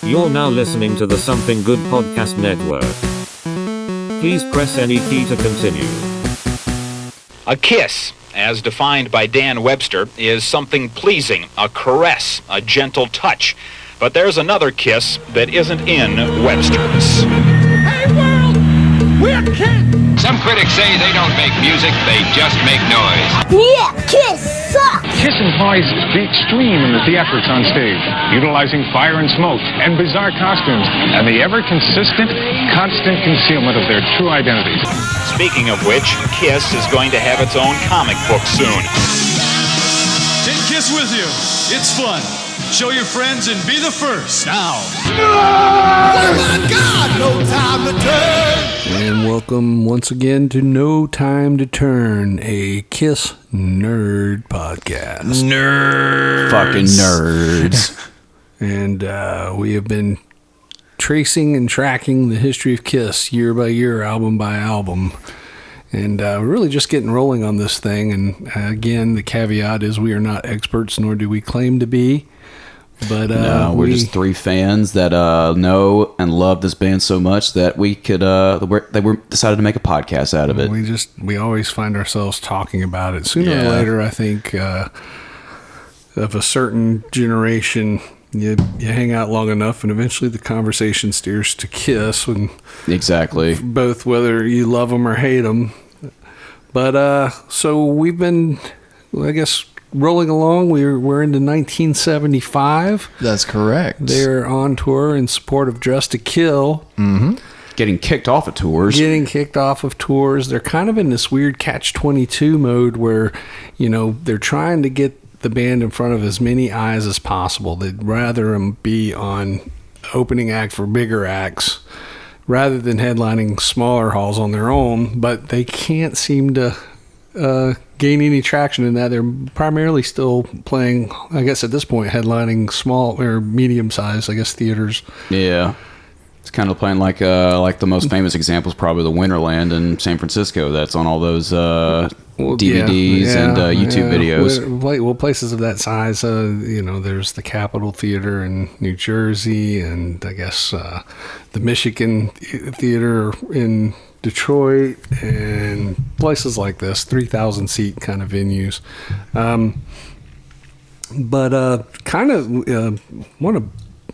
You're now listening to the Something Good Podcast Network. Please press any key to continue. A kiss, as defined by Dan Webster, is something pleasing, a caress, a gentle touch. But there's another kiss that isn't in Webster's. Hey world, we're kids! Some critics say they don't make music, they just make noise. Yeah, Kiss sucks! Kiss implies the extreme in the theatrics on stage, utilizing fire and smoke and bizarre costumes, and the ever-consistent, constant concealment of their true identities. Speaking of which, Kiss is going to have its own comic book soon. Take Kiss with you. It's fun. Show your friends and be the first. Now. Oh my God, no time to turn! And welcome once again to No Time to Turn, a Kiss Nerd podcast. Nerds. Fucking nerds. And we have been tracing and tracking the history of Kiss year by year, album by album. And we're really just getting rolling on this thing. And again, the caveat is we are not experts, nor do we claim to be. But no, we're just three fans that know and love this band so much that we could decided to make a podcast out of it. We always find ourselves talking about it. Sooner or later, I think of a certain generation, you hang out long enough, and eventually the conversation steers to Kiss, and exactly both whether you love them or hate them. But so we've been, I guess, rolling along. We're into 1975. That's correct. They're on tour in support of Dressed to Kill. Mm-hmm. Getting kicked off of tours. They're kind of in this weird catch-22 mode where, they're trying to get the band in front of as many eyes as possible. They'd rather them be on opening act for bigger acts rather than headlining smaller halls on their own, but they can't seem to gain any traction in that. They're primarily still playing, I guess at this point, headlining small or medium-sized, theaters. Yeah. It's kind of playing like the most famous example is probably the Winterland in San Francisco. That's on all those DVDs and YouTube videos. Well, places of that size, there's the Capitol Theater in New Jersey, and I guess the Michigan Theater in Detroit, and places like this, 3,000 seat kind of venues. But kind of want to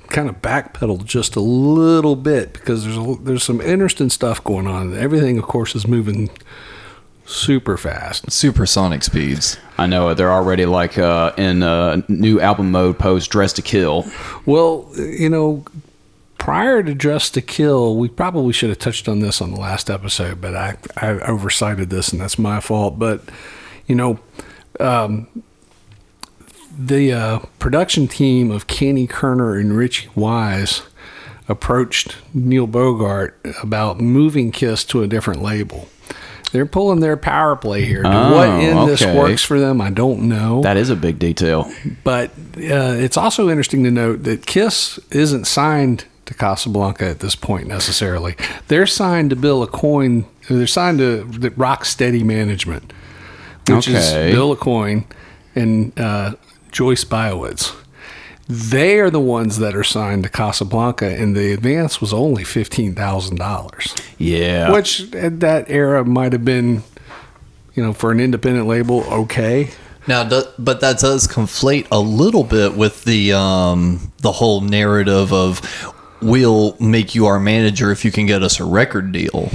backpedal just a little bit because there's some interesting stuff going on. Everything, of course, is moving super fast, supersonic speeds. I know they're already in new album mode post Dressed to Kill. Well, prior to Dressed to Kill, we probably should have touched on this on the last episode, but I oversighted this, and that's my fault. But, the production team of Kenny Kerner and Richie Wise approached Neil Bogart about moving Kiss to a different label. They're pulling their power play here. This works for them, I don't know. That is a big detail. But it's also interesting to note that Kiss isn't signed to Casablanca at this point necessarily. They're signed to Bill Aucoin. They're signed to the Rocksteady Management, which is Bill Aucoin and Joyce Biowitz. They are the ones that are signed to Casablanca, and the advance was only $15,000. Yeah. Which at that era might have been, for an independent label, okay. Now, but that does conflate a little bit with the whole narrative of we'll make you our manager if you can get us a record deal.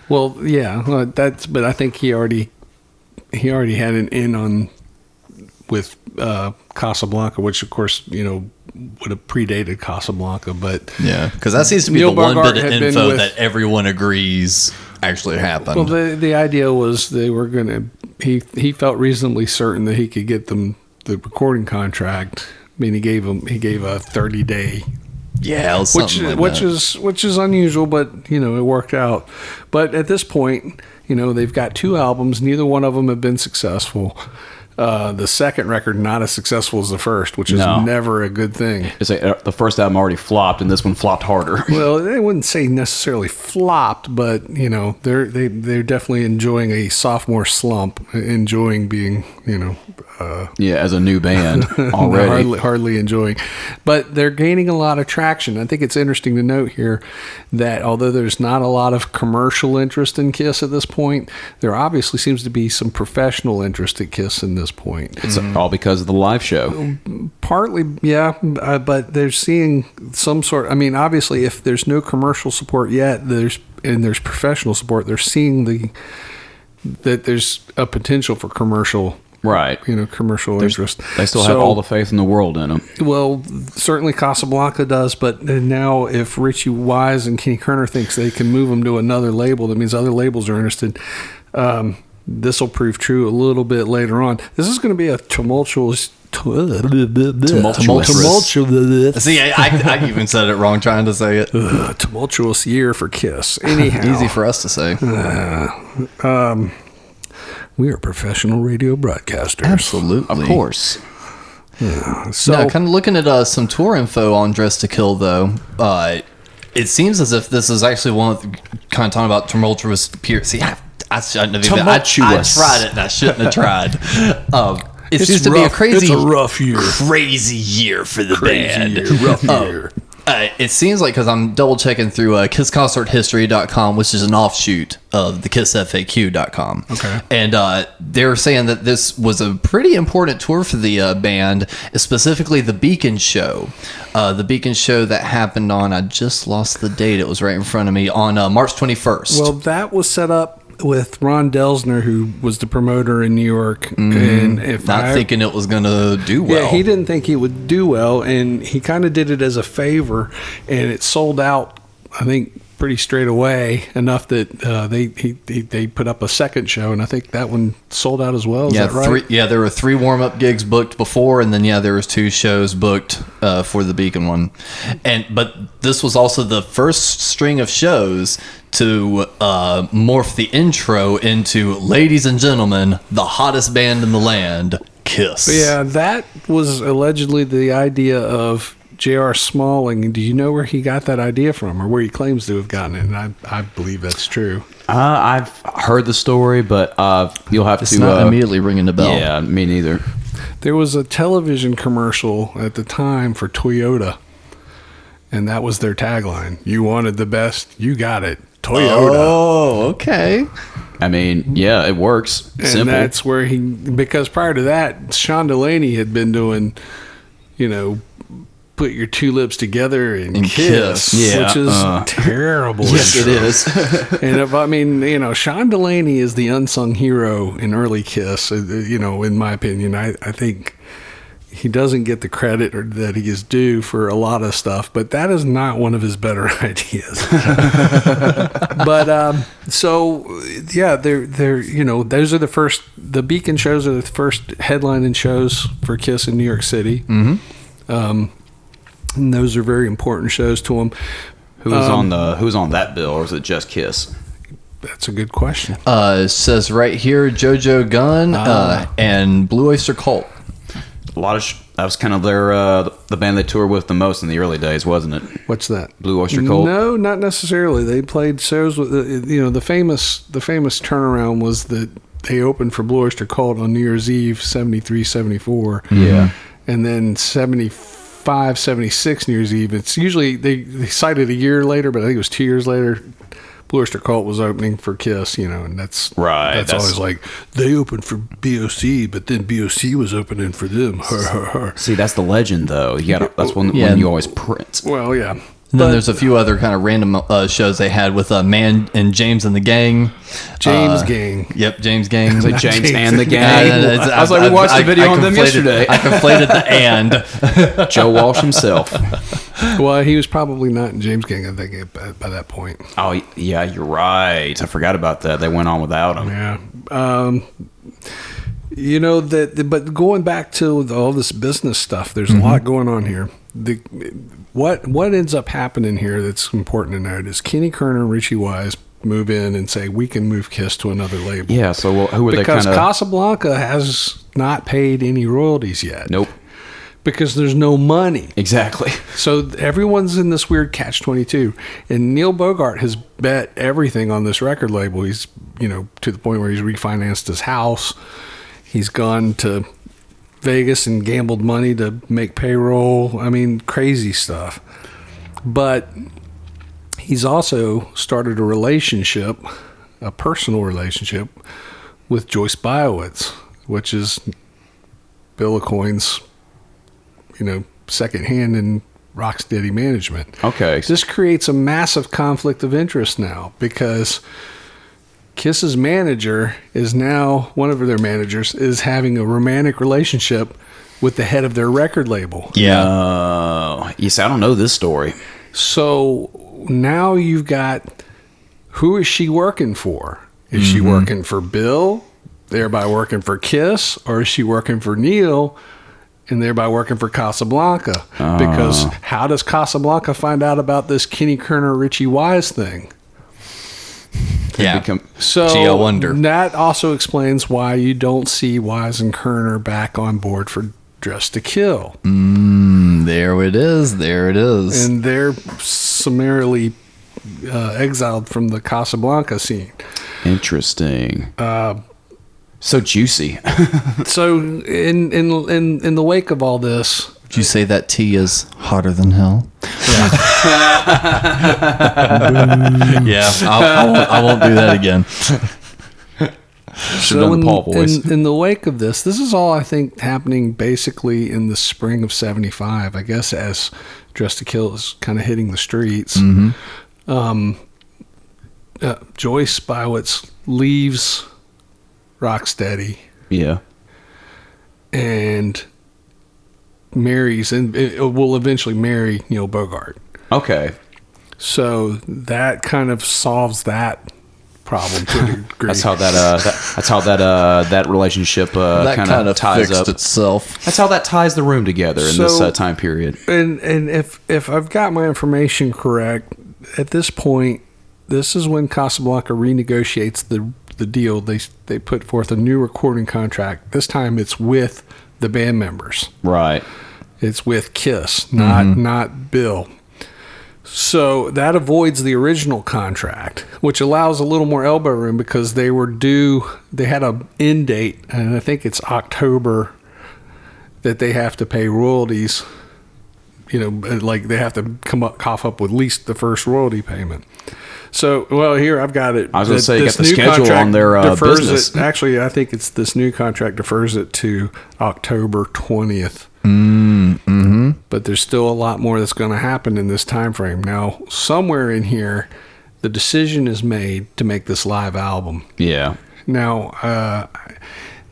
Well, yeah, but I think he already had an in on with Casablanca, which of course would have predated Casablanca, but yeah, because that seems to be Neil the one Bogart bit of info that everyone agrees actually happened. Well, the idea was they were gonna. He felt reasonably certain that he could get them the recording contract. I mean, he gave a 30-day. Yeah, which is unusual, but it worked out. But at this point, they've got two albums. Neither one of them have been successful. The second record not as successful as the first, which is never a good thing. It's like the first album already flopped, and this one flopped harder. Well, they wouldn't say necessarily flopped, but they're definitely enjoying a sophomore slump, enjoying being as a new band already. hardly enjoying. But they're gaining a lot of traction. I think it's interesting to note here that although there's not a lot of commercial interest in Kiss at this point, there obviously seems to be some professional interest in Kiss in this point. It's all because of the live show. Partly, yeah, but they're seeing some sort. I mean, obviously, if there's no commercial support yet, there's professional support. They're seeing that there's a potential for commercial. Right. Commercial interest. They still have all the faith in the world in them. Well, certainly Casablanca does, but now if Richie Wise and Kenny Kerner thinks they can move them to another label, that means other labels are interested. This will prove true a little bit later on. This is going to be a tumultuous. See, I even said it wrong trying to say it. Tumultuous year for Kiss. Anyhow. Easy for us to say. We are professional radio broadcasters. Absolutely. Of course. Yeah. So, now, kind of looking at some tour info on Dress to Kill, though, it seems as if this is actually one of the, kind of talking about tumultuous periods. See, I shouldn't have even. I tried it and I shouldn't have tried. It seems to be a crazy, it's a rough year. Crazy year for the band. Rough year. It seems like, because I'm double checking through KissConcertHistory.com, which is an offshoot of the KissFAQ.com. Okay. And they're saying that this was a pretty important tour for the band, specifically the Beacon Show. The Beacon Show that happened on, I just lost the date, it was right in front of me, on March 21st. Well, that was set up with Ron Delsner, who was the promoter in New York, and thinking it was going to do well. Yeah, he didn't think he would do well, and he kind of did it as a favor, and it sold out, I think, pretty straight away, enough that they put up a second show, and I think that one sold out as well. Is that right? There were 3 warm-up gigs booked before, and then there was 2 shows booked for the Beacon one. But this was also the first string of shows to morph the intro into, ladies and gentlemen, the hottest band in the land, Kiss. Yeah, that was allegedly the idea of J.R. Smalling. Do you know where he got that idea from, or where he claims to have gotten it? And I believe that's true. I've heard the story, but you'll have it's to... not immediately ringing the bell. Yeah, me neither. There was a television commercial at the time for Toyota, and that was their tagline. You wanted the best, you got it. Toyota. Oh, okay. I mean, yeah, it works. And simple. that's where because prior to that, Sean Delaney had been doing, put your 2 lips together and kiss, which is terrible. Yes, it is. And Sean Delaney is the unsung hero in early Kiss. In my opinion, I think he doesn't get the credit that he is due for a lot of stuff, but that is not one of his better ideas. But those are the Beacon shows are the first headlining shows for Kiss in New York City. Mm-hmm. And those are very important shows to him. Who's on that bill, or is it just Kiss? That's a good question. It says right here, JoJo Gunn and Blue Oyster Cult. That was kind of their the band they toured with the most in the early days, wasn't it? What's that? Blue Oyster Cult? No, not necessarily. They played shows with the famous turnaround was that they opened for Blue Oyster Cult on New Year's Eve 73, 74. Yeah. And then 75, 76 New Year's Eve. It's usually they cited a year later, but I think it was 2 years later. Blue Oyster Cult was opening for Kiss, and that's right. That's always like they opened for BOC, but then BOC was opening for them. See, that's the legend, though. That's one you always print. Well, yeah. And then there's a few other kind of random shows they had with Man and James and the Gang. James Gang. Yep, James Gang. It's like James and the Gang. I was like, we watched a video on them yesterday. I conflated the and. Joe Walsh himself. Well, he was probably not in James Gang, I think, by that point. Oh, yeah, you're right. I forgot about that. They went on without him. Yeah. But going back to all this business stuff, there's a lot going on here. What ends up happening here that's important to note is Kenny Kerner and Richie Wise move in and say, we can move Kiss to another label. Yeah, so who are they kind of... Because Casablanca has not paid any royalties yet. Nope. Because there's no money. Exactly. So everyone's in this weird catch-22. And Neil Bogart has bet everything on this record label. He's, to the point where he's refinanced his house. He's gone to Vegas and gambled money to make payroll. I mean, crazy stuff. But he's also started a personal relationship with Joyce Biowitz, which is Bill Aucoin's, second hand in Rocksteady management. Okay. This creates a massive conflict of interest now because Kiss's manager is now, one of their managers, is having a romantic relationship with the head of their record label. Yeah. Yes, I don't know this story. So now you've got, who is she working for? Is she working for Bill, thereby working for Kiss, or is she working for Neil and thereby working for Casablanca? Because how does Casablanca find out about this Kenny Kerner, Richie Wise thing? Yeah. So gee, I wonder. That also explains why you don't see Wise and Kerner back on board for Dress to Kill. There it is. And they're summarily exiled from the Casablanca scene. Interesting. So juicy. So in the wake of all this, Did you say that tea is hotter than hell? Yeah, I won't do that again. So in the wake of this is all I think happening basically in the spring of '75. I guess as Dress to Kill is kind of hitting the streets. Joyce Biowitz leaves Rocksteady. Yeah. And marries, and will eventually marry Neil Bogart. Okay. So that kind of solves that problem to a degree. That's how that relationship kind of ties fixed up itself. That's how that ties the room together in this time period. And if I've got my information correct, at this point, this is when Casablanca renegotiates the deal. They put forth a new recording contract. This time it's with the band members. Right. It's with Kiss, not Bill. So that avoids the original contract, which allows a little more elbow room because they had an end date, and I think it's October that they have to pay royalties. Like they have to cough up with at least the first royalty payment. So, well, here I've got it. I was going to say, you got the schedule on their business. Actually, I think it's this new contract defers it to October 20th. But there's still a lot more that's going to happen in this time frame. Now, somewhere in here, the decision is made to make this live album. Yeah. Now,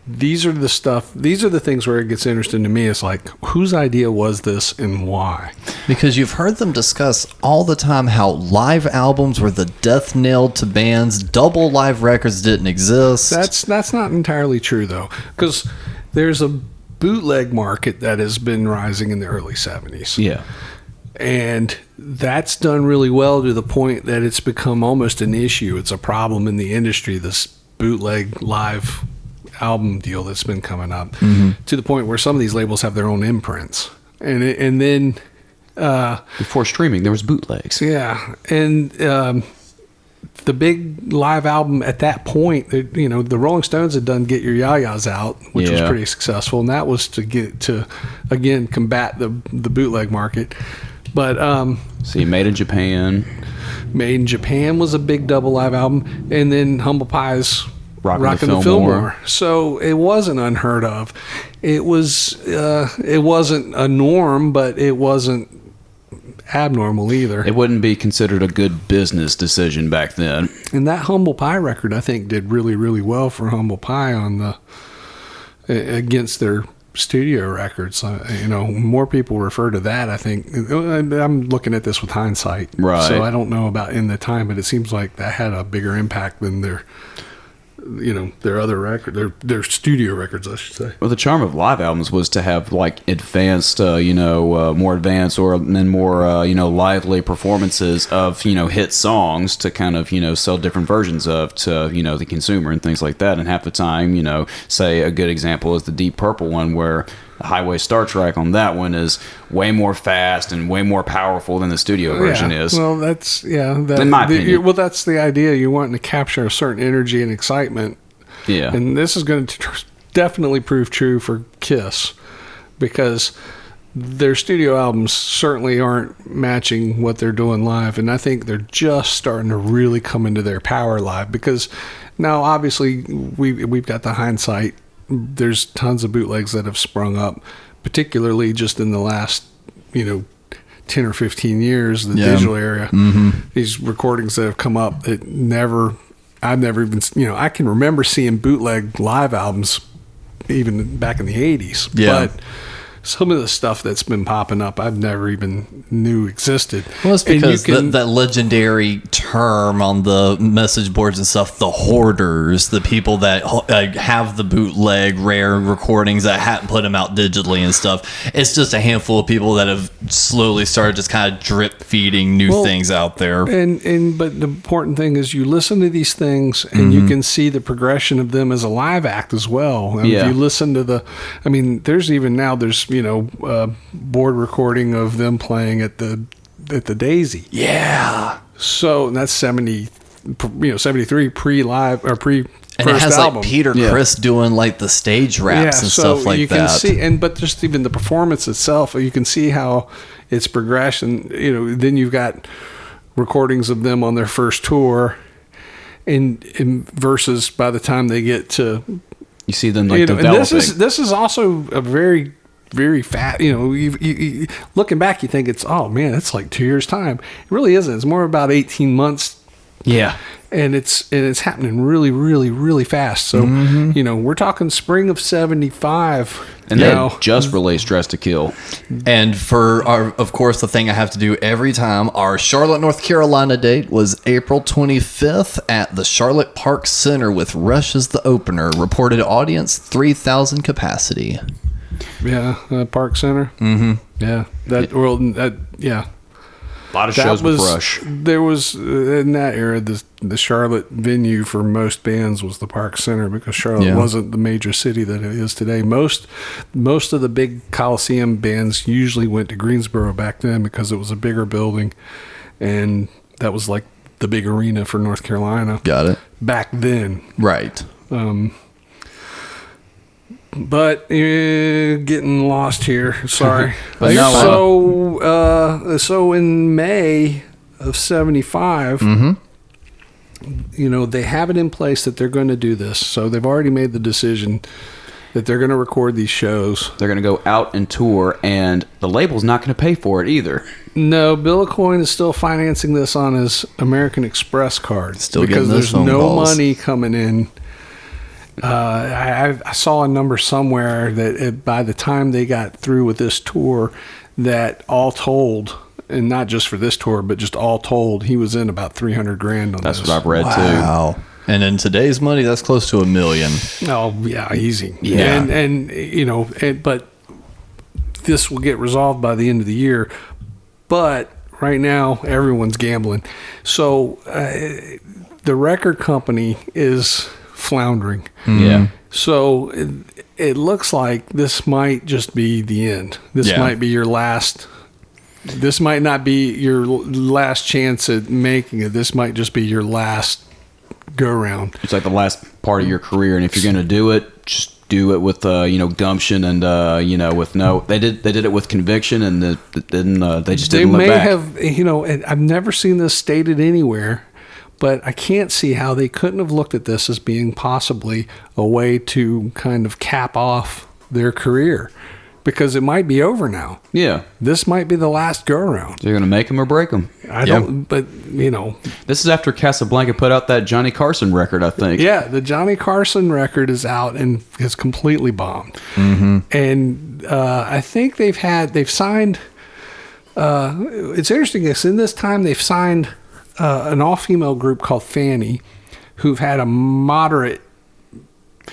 these are the things where it gets interesting to me. It's like, whose idea was this and why? Because you've heard them discuss all the time how live albums were the death knell to bands. Double live records didn't exist. That's not entirely true, though, because there's a bootleg market that has been rising in the early 70s. Yeah. And that's done really well to the point that it's become almost an issue. It's a problem in the industry, this bootleg live album deal that's been coming up, to the point where some of these labels have their own imprints. And then before streaming, there was bootlegs. Yeah. And the big live album at that point, the Rolling Stones had done Get Your Ya-Ya's Out, which was pretty successful, and that was to again combat the bootleg market. But see, Made in Japan was a big double live album, and then Humble Pie's Rockin' the Fillmore. So it wasn't unheard of. It wasn't a norm, but it wasn't abnormal either. It wouldn't be considered a good business decision back then. And that Humble Pie record, I think, did really, really well for Humble Pie against their studio records. More people refer to that, I think. I'm looking at this with hindsight. Right. So I don't know about in the time, but it seems like that had a bigger impact than their other record, their studio records, I should say. Well, the charm of live albums was to have like advanced, more advanced or then more, lively performances of, hit songs to kind of, sell different versions of to, the consumer and things like that. And half the time, say a good example is the Deep Purple one, where the Highway Star track on that one is way more fast and way more powerful than the studio version is. Well, that's, in my opinion. Well, that's the idea. You're wanting to capture a certain energy and excitement. Yeah. And this is going to definitely proved true for Kiss, because their studio albums certainly aren't matching what they're doing live, and I think they're just starting to really come into their power live, because now obviously we've got the hindsight. There's tons of bootlegs that have sprung up, particularly just in the last 10 or 15 years, the digital era. These recordings that have come up that I've never even, I can remember seeing bootleg live albums even back in the 80s. Yeah. But some of the stuff that's been popping up, I've never even knew existed. Well, it's because that legendary term on the message boards and stuff, the hoarders, the people that have the bootleg rare recordings that hadn't put them out digitally and stuff. It's just a handful of people that have slowly started just kind of drip feeding new things out there. But the important thing is you listen to these things and you can see the progression of them as a live act as well. And if you listen to there's board recording of them playing at the Daisy. Yeah. So that's 73 pre-live or pre. And it has album. Like Peter Criss doing like the stage raps and stuff like you that. Can see, but just even the performance itself, you can see how it's progression. Then you've got recordings of them on their first tour, and versus by the time they get to, you see them like developing. And this is also a very, very fat. You looking back, you think it's it's like 2 years time. It really isn't. It's more about 18 months. Yeah. And it's happening really, really, really fast. So, we're talking spring of 75. And they just released Dress to Kill. And for of course, the thing I have to do every time, our Charlotte, North Carolina date was April 25th at the Charlotte Park Center with Rush as the opener. Reported audience, 3,000 capacity. Yeah, Park Center. Yeah. A lot of shows with Rush. There was, in that era, the Charlotte venue for most bands was the Park Center, because Charlotte wasn't the major city that it is today. Most of the big Coliseum bands usually went to Greensboro back then because it was a bigger building, and that was like the big arena for North Carolina. Got it. Back then. Right. But getting lost here. Sorry. So in May of 75, they have it in place that they're going to do this. So they've already made the decision that they're going to record these shows. They're going to go out and tour, and the label's not going to pay for it either. No, Bill Aucoin is still financing this on his American Express card. Because there's no money coming in. I saw a number somewhere that by the time they got through with this tour, that all told, and not just for this tour, but just all told, he was in about $300,000 on this. That's what I've read too. Wow. And in today's money, that's close to $1 million. Oh yeah, easy. Yeah. But this will get resolved by the end of the year. But right now, everyone's gambling. So the record company is floundering. Yeah. So it looks like this might just be the end. This might be your last. This might not be your last chance at making it. This might just be your last go round. It's like the last part of your career, and if you're going to do it, just do it with gumption and with no. They did it with conviction, and they didn't look back. They may have, and I've never seen this stated anywhere. But I can't see how they couldn't have looked at this as being possibly a way to kind of cap off their career, because it might be over now. Yeah. This might be the last go-around. They're going to make them or break them. I don't, but, This is after Casablanca put out that Johnny Carson record, I think. Yeah, the Johnny Carson record is out and has completely bombed. Mm-hmm. And I think they've signed, it's interesting, in this time they've signed an all-female group called Fanny, who've had a moderate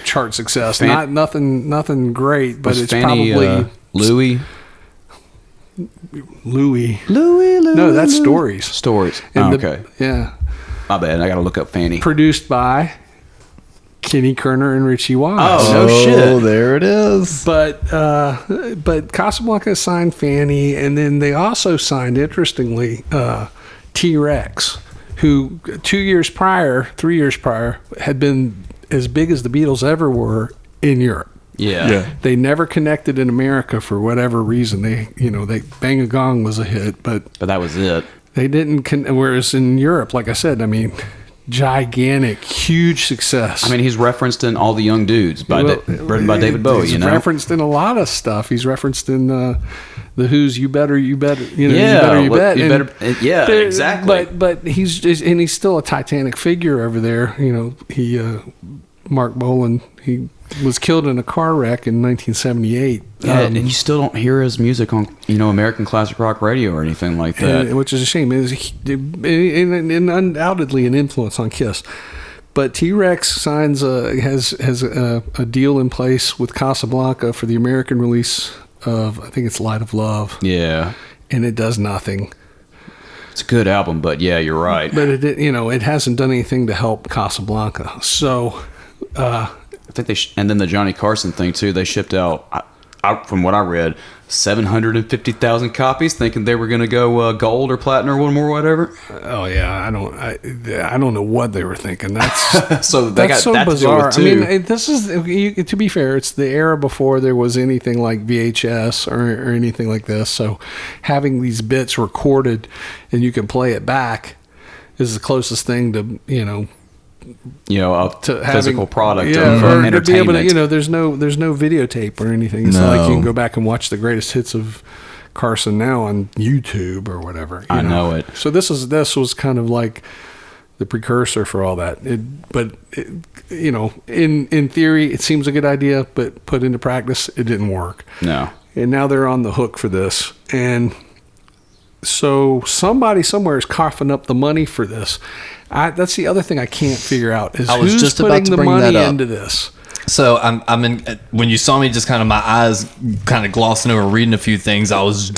chart success. Nothing great, but it's Fanny, probably Louis. No, that's Stories. Stories. Okay. Yeah. My bad. I got to look up Fanny. Produced by Kenny Kerner and Richie Wise. Oh, no shit. Oh, there it is. But Casablanca signed Fanny, and then they also signed, interestingly, T-Rex, who 3 years prior, had been as big as the Beatles ever were in Europe. Yeah. They never connected in America for whatever reason. They Bang a Gong was a hit, but that was it. They didn't. Whereas in Europe, like I said, I mean, gigantic, huge success. I mean, he's referenced in All the Young Dudes written by David Bowie. He's referenced in a lot of stuff. He's referenced in the Who's "You Better," you bet. Yeah, exactly. But he's still a titanic figure over there. Mark Bolan, he was killed in a car wreck in 1978. Yeah, and you still don't hear his music on American classic rock radio or anything like that, which is a shame. And undoubtedly an influence on Kiss. But T-Rex has a deal in place with Casablanca for the American release of, I think it's Light of Love. Yeah, and it does nothing. It's a good album, but yeah, you're right. But it hasn't done anything to help Casablanca. So. I think and then the Johnny Carson thing too. They shipped out, from what I read, 750,000 copies, thinking they were going to go gold or platinum or whatever. Oh yeah, I don't know what they were thinking. That's so that's so bizarre. I mean, this is, to be fair, it's the era before there was anything like VHS or anything like this. So having these bits recorded and you can play it back is the closest thing to a physical product of or entertainment. To be able to, there's no videotape or anything. It's not like you can go back and watch the greatest hits of Carson now on YouTube or whatever. I know it. So this was kind of like the precursor for all that. In theory, it seems a good idea, but put into practice, it didn't work. No. And now they're on the hook for this. And so somebody somewhere is coughing up the money for this. That's the other thing I can't figure out is who's just putting the money into this. So I'm in. When you saw me, just kind of my eyes kind of glossing over, reading a few things. I was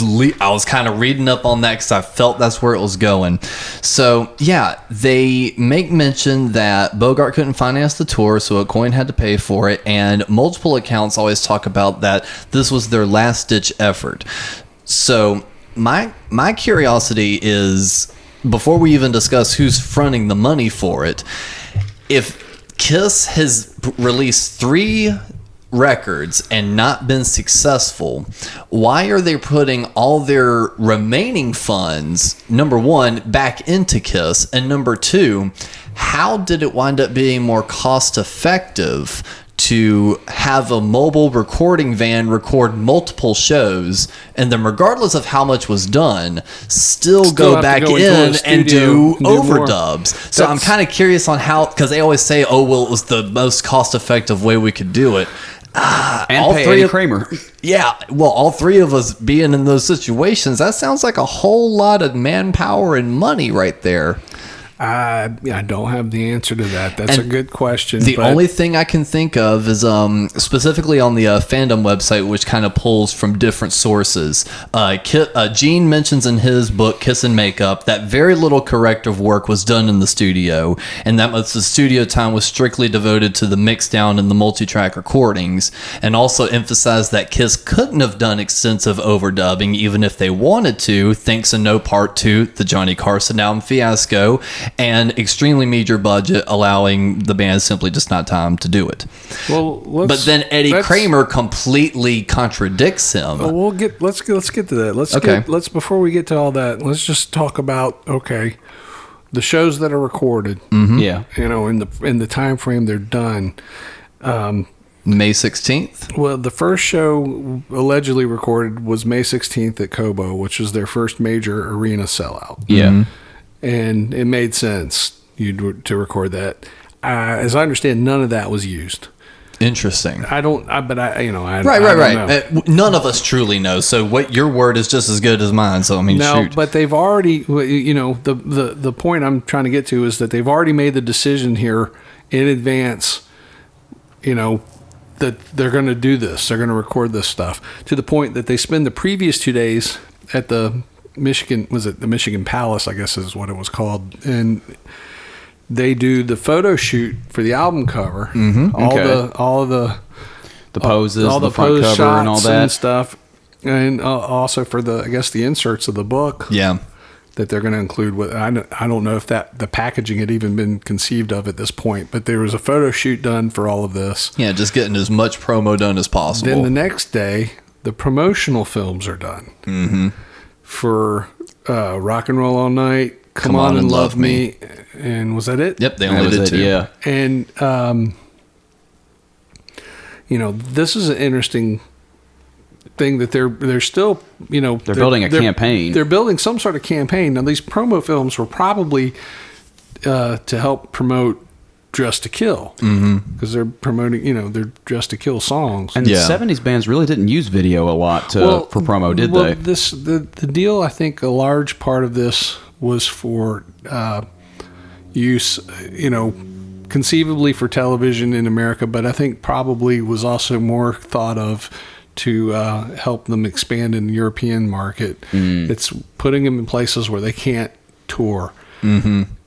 kind of reading up on that because I felt that's where it was going. So yeah, they make mention that Bogart couldn't finance the tour, so a coin had to pay for it, and multiple accounts always talk about that this was their last ditch effort. So my curiosity is, before we even discuss who's fronting the money for it, if Kiss has released 3 records and not been successful, why are they putting all their remaining funds, number one, back into Kiss, and number two, how did it wind up being more cost effective to have a mobile recording van record multiple shows, and then regardless of how much was done, still go back in and do overdubs? So I'm kind of curious on how, because they always say, oh, well, it was the most cost-effective way we could do it. And pay Eddie Kramer. Yeah, well, all 3 of us being in those situations, that sounds like a whole lot of manpower and money right there. I don't have the answer to that. That's a good question. The only thing I can think of is specifically on the fandom website, which kind of pulls from different sources. Gene mentions in his book Kiss and Makeup that very little corrective work was done in the studio, and that the studio time was strictly devoted to the mix down and the multi-track recordings, and also emphasized that Kiss couldn't have done extensive overdubbing even if they wanted to, thanks in no part to the Johnny Carson album fiasco and extremely major budget, allowing the band simply just not time to do it. Well, but then Eddie Kramer completely contradicts him. Let's get to that. Let's before we get to all that, let's just talk about the shows that are recorded. Mm-hmm. Yeah, in the time frame they're done. May 16th? Well, the first show allegedly recorded was May 16th at Cobo, which was their first major arena sellout. Yeah. Mm-hmm. And it made sense to record that. As I understand, none of that was used. Interesting. I don't know. Right. None of us truly know. So what your word is just as good as mine. So I mean, shoot. But they've already, the point I'm trying to get to is that they've already made the decision here in advance, that they're going to do this. They're going to record this stuff, to the point that they spend the previous 2 days at the Michigan Palace, I guess is what it was called, and they do the photo shoot for the album cover. Mm-hmm. All of the poses, all the front pose cover, and all that and stuff, and also for the inserts of the book. Yeah. that they're going to include. With I don't know if the packaging had even been conceived of at this point, but there was a photo shoot done for all of this. Yeah, just getting as much promo done as possible. Then the next day, the promotional films are done for Rock and Roll All Night, Come On and Love Me, and was that it? Yep, they only did 2. Yeah, and this is an interesting thing that they're still, they're building a campaign. They're building some sort of campaign. Now, these promo films were probably to help promote Dress to Kill, because they're promoting, their Dress to Kill songs. And the 70s bands really didn't use video a lot for promo, did they? The deal, I think a large part of this was for use, conceivably for television in America, but I think probably was also more thought of to help them expand in the European market. It's putting them in places where they can't tour.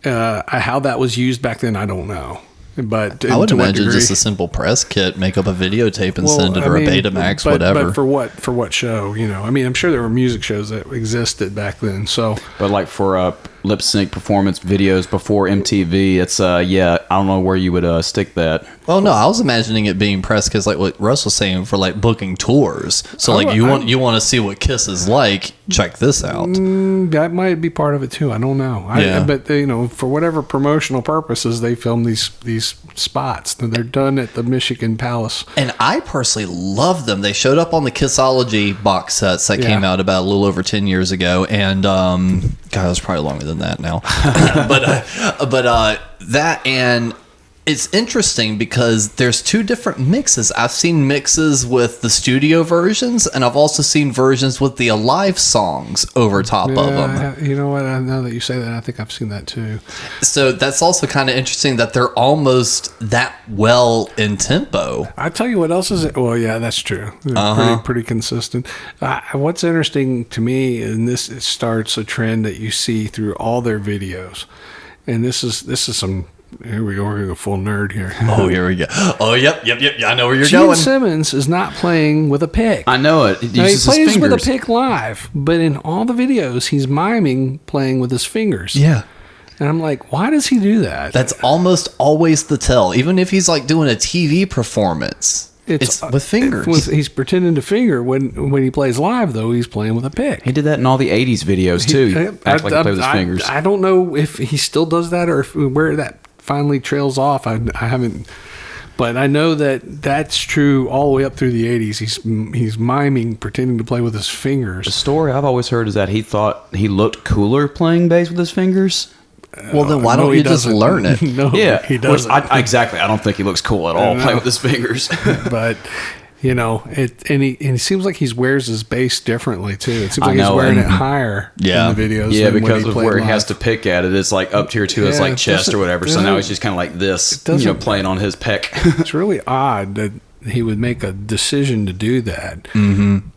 How that was used back then, I don't know. But I would imagine just a simple press kit, make up a videotape and send it, or a Betamax, whatever. But for what show? I'm sure there were music shows that existed back then. So, but like for lip sync performance videos before MTV, it's I don't know where you would stick that. Well, no, I was imagining it being press because, like what Russ was saying, for like booking tours. So, you want to see what Kiss is like? Check this out. That might be part of it too. I don't know. But for whatever promotional purposes, they film these spots. They're done at the Michigan Palace. And I personally love them. They showed up on the Kissology box sets that came out about a little over 10 years ago, and God, it was probably longer than that now. but that, and it's interesting because there's 2 different mixes. I've seen mixes with the studio versions, and I've also seen versions with the live songs over top of them. You know what? Now that you say that, I think I've seen that too. So that's also kind of interesting that they're almost that well in tempo. I tell you what else is. Well, yeah, that's true. Pretty consistent. What's interesting to me, and this starts a trend that you see through all their videos, and this is some. Here we go. We're going to go full nerd here. Oh, here we go. Oh, yep. I know where you're Gene going. Simmons is not playing with a pick. I know it. He plays with a pick live, but in all the videos, he's miming playing with his fingers. Yeah. And I'm like, why does he do that? That's almost always the tell. Even if he's like doing a TV performance, it's with fingers. He's pretending to finger. When he plays live, though, he's playing with a pick. He did that in all the 80s videos, too. He act like he played with his fingers. I don't know if he still does that or where that finally trails off. I haven't, but I know that's true all the way up through the 80s. He's miming, pretending to play with his fingers. The story I've always heard is that he thought he looked cooler playing bass with his fingers. Well, then why don't you just learn it? No, yeah, he doesn't. Exactly. I don't think he looks cool at all playing with his fingers. But he seems like he wears his bass differently too. It seems like he's wearing it higher in the videos. Yeah, because of where he has to pick at it. It's like up here to his like chest or whatever. So now he's just kind of like this, playing on his pec. It's really odd that he would make a decision to do that.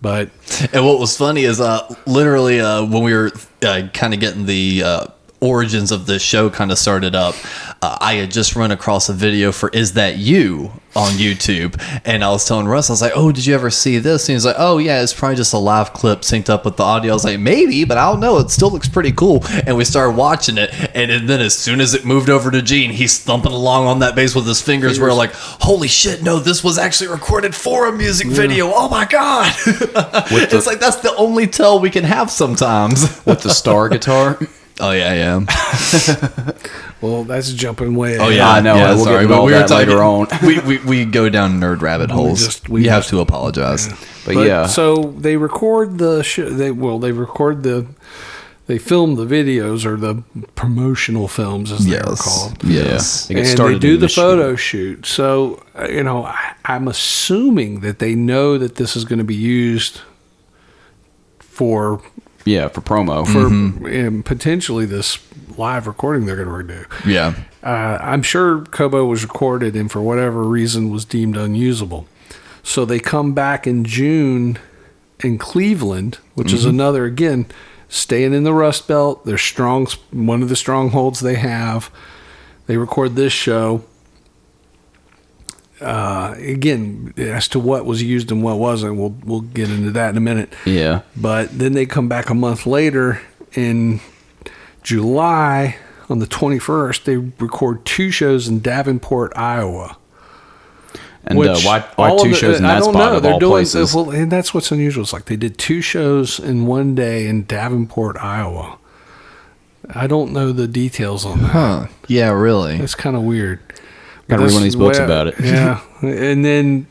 But and what was funny is literally when we were kind of getting the origins of this show kind of started up, I had just run across a video for Is That You on YouTube, and I was telling Russ, I was like, oh, did you ever see this? And he's like, oh yeah, it's probably just a live clip synced up with the audio. I was like, maybe, but I don't know, it still looks pretty cool. And we started watching it, and then as soon as it moved over to Gene, he's thumping along on that bass with his fingers. We're like, holy shit, no, this was actually recorded for a music video. Oh my god. It's like that's the only tell we can have sometimes. With the Star guitar. Oh yeah. Well, that's jumping way. Oh yeah, I know. Yeah, we'll sorry, get all that later on. we go down nerd rabbit holes. You have to apologize. But yeah. So they record the they film the videos or the promotional films as they are called. Yes. And they do the photo shoot. So I'm assuming that they know that this is going to be used for promo for potentially this live recording they're going to do. Yeah. I'm sure Kobo was recorded and for whatever reason was deemed unusable. So they come back in June in Cleveland, which is another, again, staying in the Rust Belt. They're strong, one of the strongholds they have. They record this show. Again, as to what was used and what wasn't, we'll get into that in a minute. Yeah. But then they come back a month later, and July, on the 21st, they record 2 shows in Davenport, Iowa. And why 2 shows in that spot of all places? Well, and that's what's unusual. It's like they did 2 shows in one day in Davenport, Iowa. I don't know the details on that. Huh. Yeah, really. It's kind of weird. Got to read one of these books about it. Yeah. And then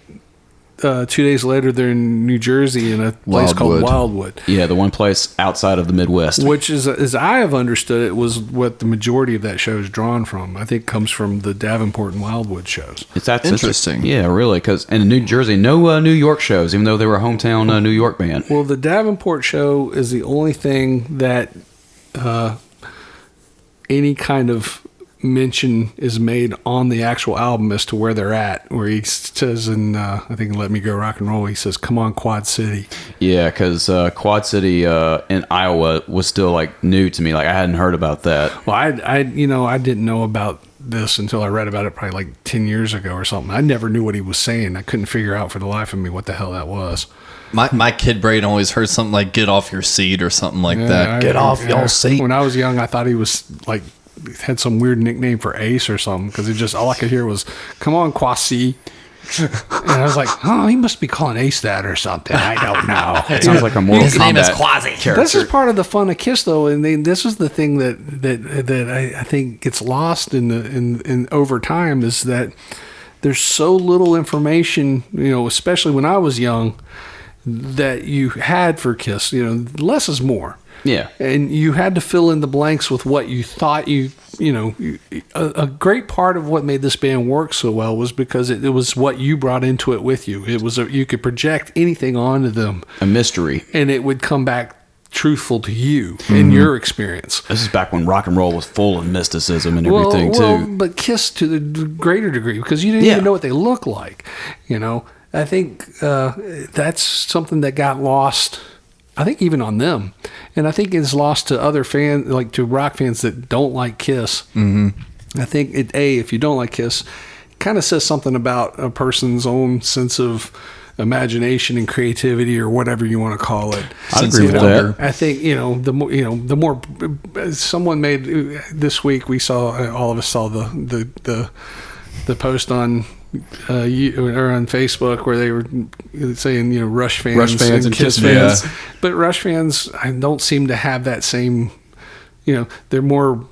2 days later, they're in New Jersey in a place called Wildwood. Yeah, the one place outside of the Midwest. Which is, as I have understood it, was what the majority of that show is drawn from. I think it comes from the Davenport and Wildwood shows. That's interesting. Yeah, really. Because in New Jersey, no New York shows, even though they were a hometown New York band. Well, the Davenport show is the only thing that any kind of mention is made on the actual album as to where they're at, where he says in I think Let Me Go Rock and Roll, he says, "Come on, Quad City." Yeah, because Quad City in Iowa was still like new to me. Like I hadn't heard about that. Well, I didn't know about this until I read about it probably like 10 years ago or something. I never knew what he was saying. I couldn't figure out for the life of me what the hell that was. My kid brain always heard something like "get off your seat" or something like that. Get off your seat. When I was young, I thought he was like had some weird nickname for Ace or something, because it just, all I could hear was "come on, Quasi." And I was like, oh, he must be calling Ace that or something. I don't know. It sounds like a Mortal His name is Kombat Quasi. character. This is part of the fun of Kiss, though, and this is the thing that I think gets lost in over time, is that there's so little information, especially when I was young, that you had for Kiss. Less is more. Yeah. And you had to fill in the blanks with what you thought a great part of what made this band work so well was because it was what you brought into it with you. It was you could project anything onto them. A mystery. And it would come back truthful to you in your experience. This is back when rock and roll was full of mysticism and everything, too. But Kiss to the greater degree, because you didn't even know what they look like. I think that's something that got lost, I think, even on them. And I think it's lost to other fans, like to rock fans that don't like Kiss. Mm-hmm. I think if you don't like Kiss, it kind of says something about a person's own sense of imagination and creativity, or whatever you want to call it. I agree with that. I think the more someone made this week, all of us saw the post on or on Facebook where they were saying Rush fans and Kiss fans, but Rush fans I don't seem to have that same. They're more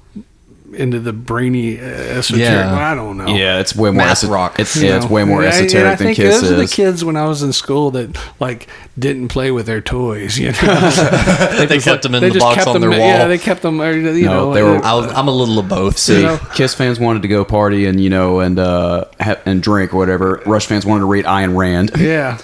into the brainy esoteric. Yeah. I don't know. Yeah, it's way more math rock. It's way more esoteric than Kiss is. Those are the kids when I was in school that didn't play with their toys. They kept them in the box on their wall. Yeah, they kept them. They were. I'm a little of both. See, Kiss fans wanted to go party and and drink or whatever. Rush fans wanted to read Ayn Rand. Yeah.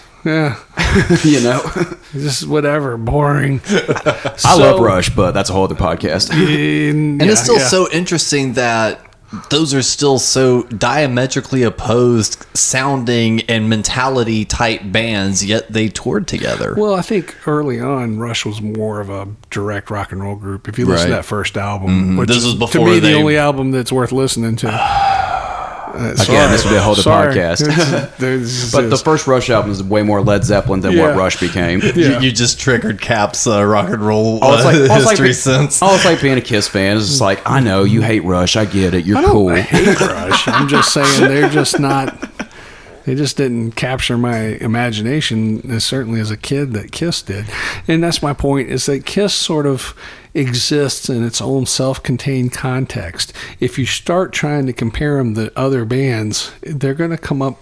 Just whatever, boring. I love Rush, but that's a whole other podcast. And it's still so interesting that those are still so diametrically opposed sounding and mentality type bands, yet they toured together. Well, I think early on, Rush was more of a direct rock and roll group. If you listen to that first album, which this was before to me the only album that's worth listening to. Again, this would be a whole other podcast. But the first Rush album is way more Led Zeppelin than what Rush became. Yeah. You just triggered Cap's rock and roll history sense. It's like being a Kiss fan. It's just like, I know you hate Rush. I get it. You're cool. I hate Rush. I'm just saying they're just not. They just didn't capture my imagination as certainly as a kid that Kiss did. And that's my point, is that Kiss sort of exists in its own self-contained context. If you start trying to compare them to other bands, they're going to come up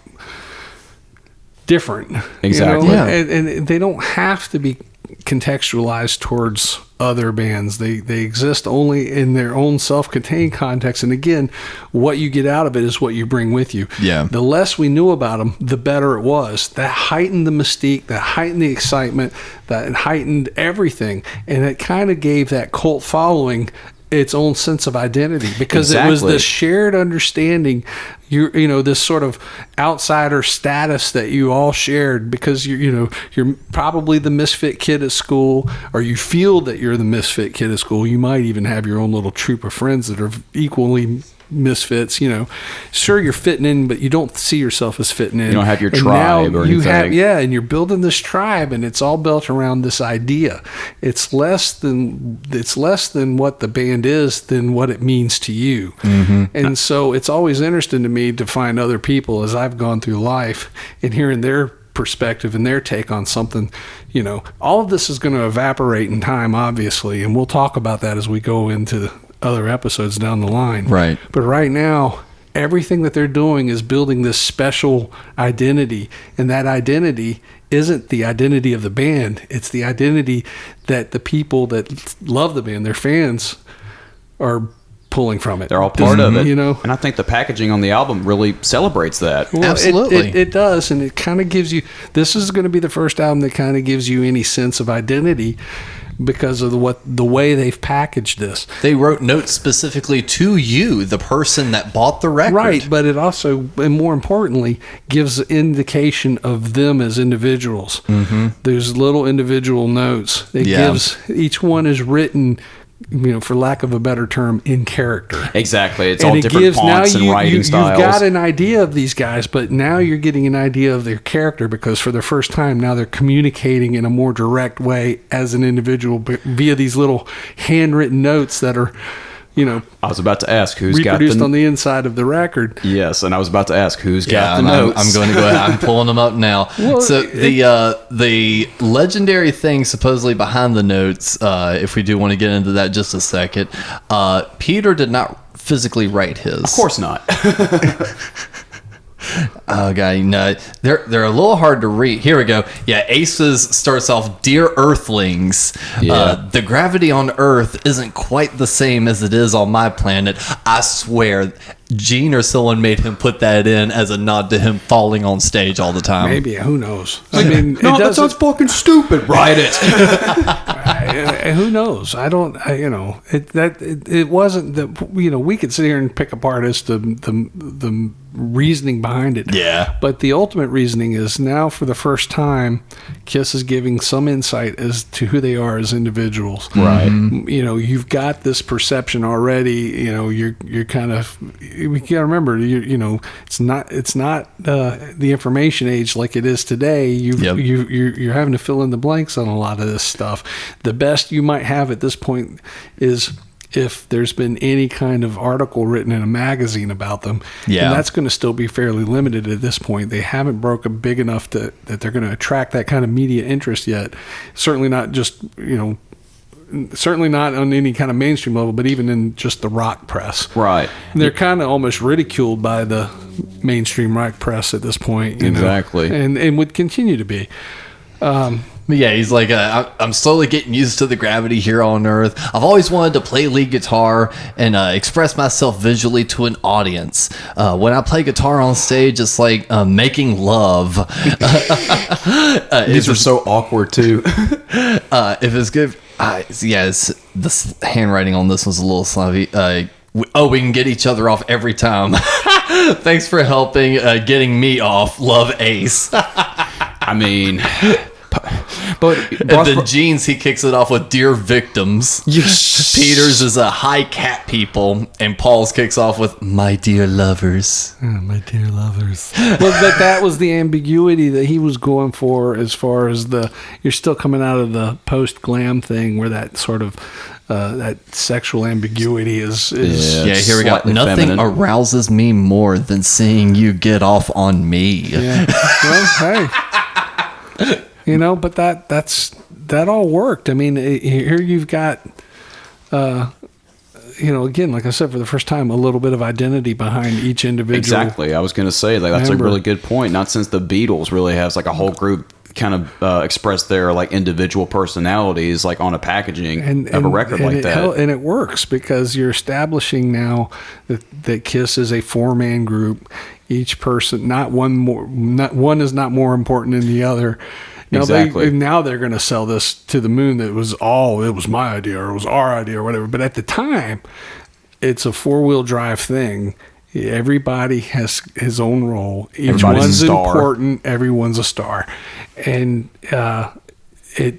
different. Exactly. And they don't have to be contextualized towards other bands. They exist only in their own self-contained context. And again, what you get out of it is what you bring with you. Yeah. The less we knew about them, the better it was. That heightened the mystique, that heightened the excitement, that heightened everything. And it kind of gave that cult following its own sense of identity, because it was the shared understanding. you're this sort of outsider status that you all shared because you're probably the misfit kid at school, or you feel that you're the misfit kid at school. You might even have your own little troop of friends that are equally misfits. Sure, you're fitting in, but you don't see yourself as fitting in. You don't have your tribe or anything. And you're building this tribe, and it's all built around this idea. It's less than what the band is than what it means to you. Mm-hmm. And so it's always interesting to me to find other people as I've gone through life and hearing their perspective and their take on something. All of this is going to evaporate in time, obviously, and we'll talk about that as we go into other episodes down the line. Right. But right now, everything that they're doing is building this special identity, and that identity isn't the identity of the band. It's the identity that the people that love the band, their fans, are pulling from it. They're all part of it. And I think the packaging on the album really celebrates that. Well, absolutely. It does, and it kind of gives you, this is going to be the first album that kind of gives you any sense of identity because of the way they've packaged this. They wrote notes specifically to you, the person that bought the record. Right, but it also, and more importantly, gives indication of them as individuals. Mm-hmm. There's little individual notes. It gives, each one is written, for lack of a better term, in character. Exactly. It's all different fonts and writing styles. You've got an idea of these guys, but now you're getting an idea of their character because for the first time now they're communicating in a more direct way as an individual via these little handwritten notes that are, I was about to ask who's got reproduced on the inside of the record. Yes, and I was about to ask who's got the notes. I'm going to go ahead. I'm pulling them up now. Well, so the legendary thing supposedly behind the notes, if we do want to get into that just a second, Peter did not physically write his. Of course not. Oh god, they're a little hard to read. Here we go. Yeah, Aces starts off, "Dear Earthlings, the gravity on Earth isn't quite the same as it is on my planet. I swear." Gene or someone made him put that in as a nod to him falling on stage all the time. Maybe, who knows? I mean, no, that sounds fucking stupid. Write it. Who knows? I don't. It wasn't that. We could sit here and pick apart as to the reasoning behind it. Yeah. But the ultimate reasoning is now, for the first time, Kiss is giving some insight as to who they are as individuals. Right. You've got this perception already. You're kind of. We got to remember, it's not the information age like it is today. You're having to fill in the blanks on a lot of this stuff. The best you might have at this point is if there's been any kind of article written in a magazine about them. Yeah. And that's going to still be fairly limited at this point. They haven't broken big enough that they're going to attract that kind of media interest yet. Certainly not just, certainly not on any kind of mainstream level, but even in just the rock press. Right. And they're kind of almost ridiculed by the mainstream rock press at this point. Exactly. And would continue to be. Yeah, he's like, I'm slowly getting used to the gravity here on Earth. I've always wanted to play lead guitar and express myself visually to an audience. When I play guitar on stage, it's like making love. These are so awkward, too. If it's good... this handwriting on this was a little sloppy. We can get each other off every time. Thanks for helping getting me off. Love, Ace. I mean... But then Gene's, he kicks it off with "Dear Victims." Yes. Peter's is a "Hi Cat People," and Paul's kicks off with "My Dear Lovers." Oh, my dear lovers. Well, that was the ambiguity that he was going for, as far as you're still coming out of the post glam thing, where that sort of that sexual ambiguity is yeah. Here we go. Nothing feminine. Arouses me more than seeing you get off on me. Yeah. Well, hey. But that all worked. I mean, here you've got, again, like I said, for the first time, a little bit of identity behind each individual. Exactly. I was going to say that's a really good point. Not since the Beatles really has like a whole group kind of express their like individual personalities like on a packaging of a record like that. And it works because you're establishing now that Kiss is a 4-man group. Each person, one is not more important than the other. Exactly. Now they're going to sell this to the moon that it was my idea or it was our idea or whatever. But at the time, it's a 4-wheel drive thing. Everybody has his own role. Each Everybody's one's a star. important. Everyone's a star, and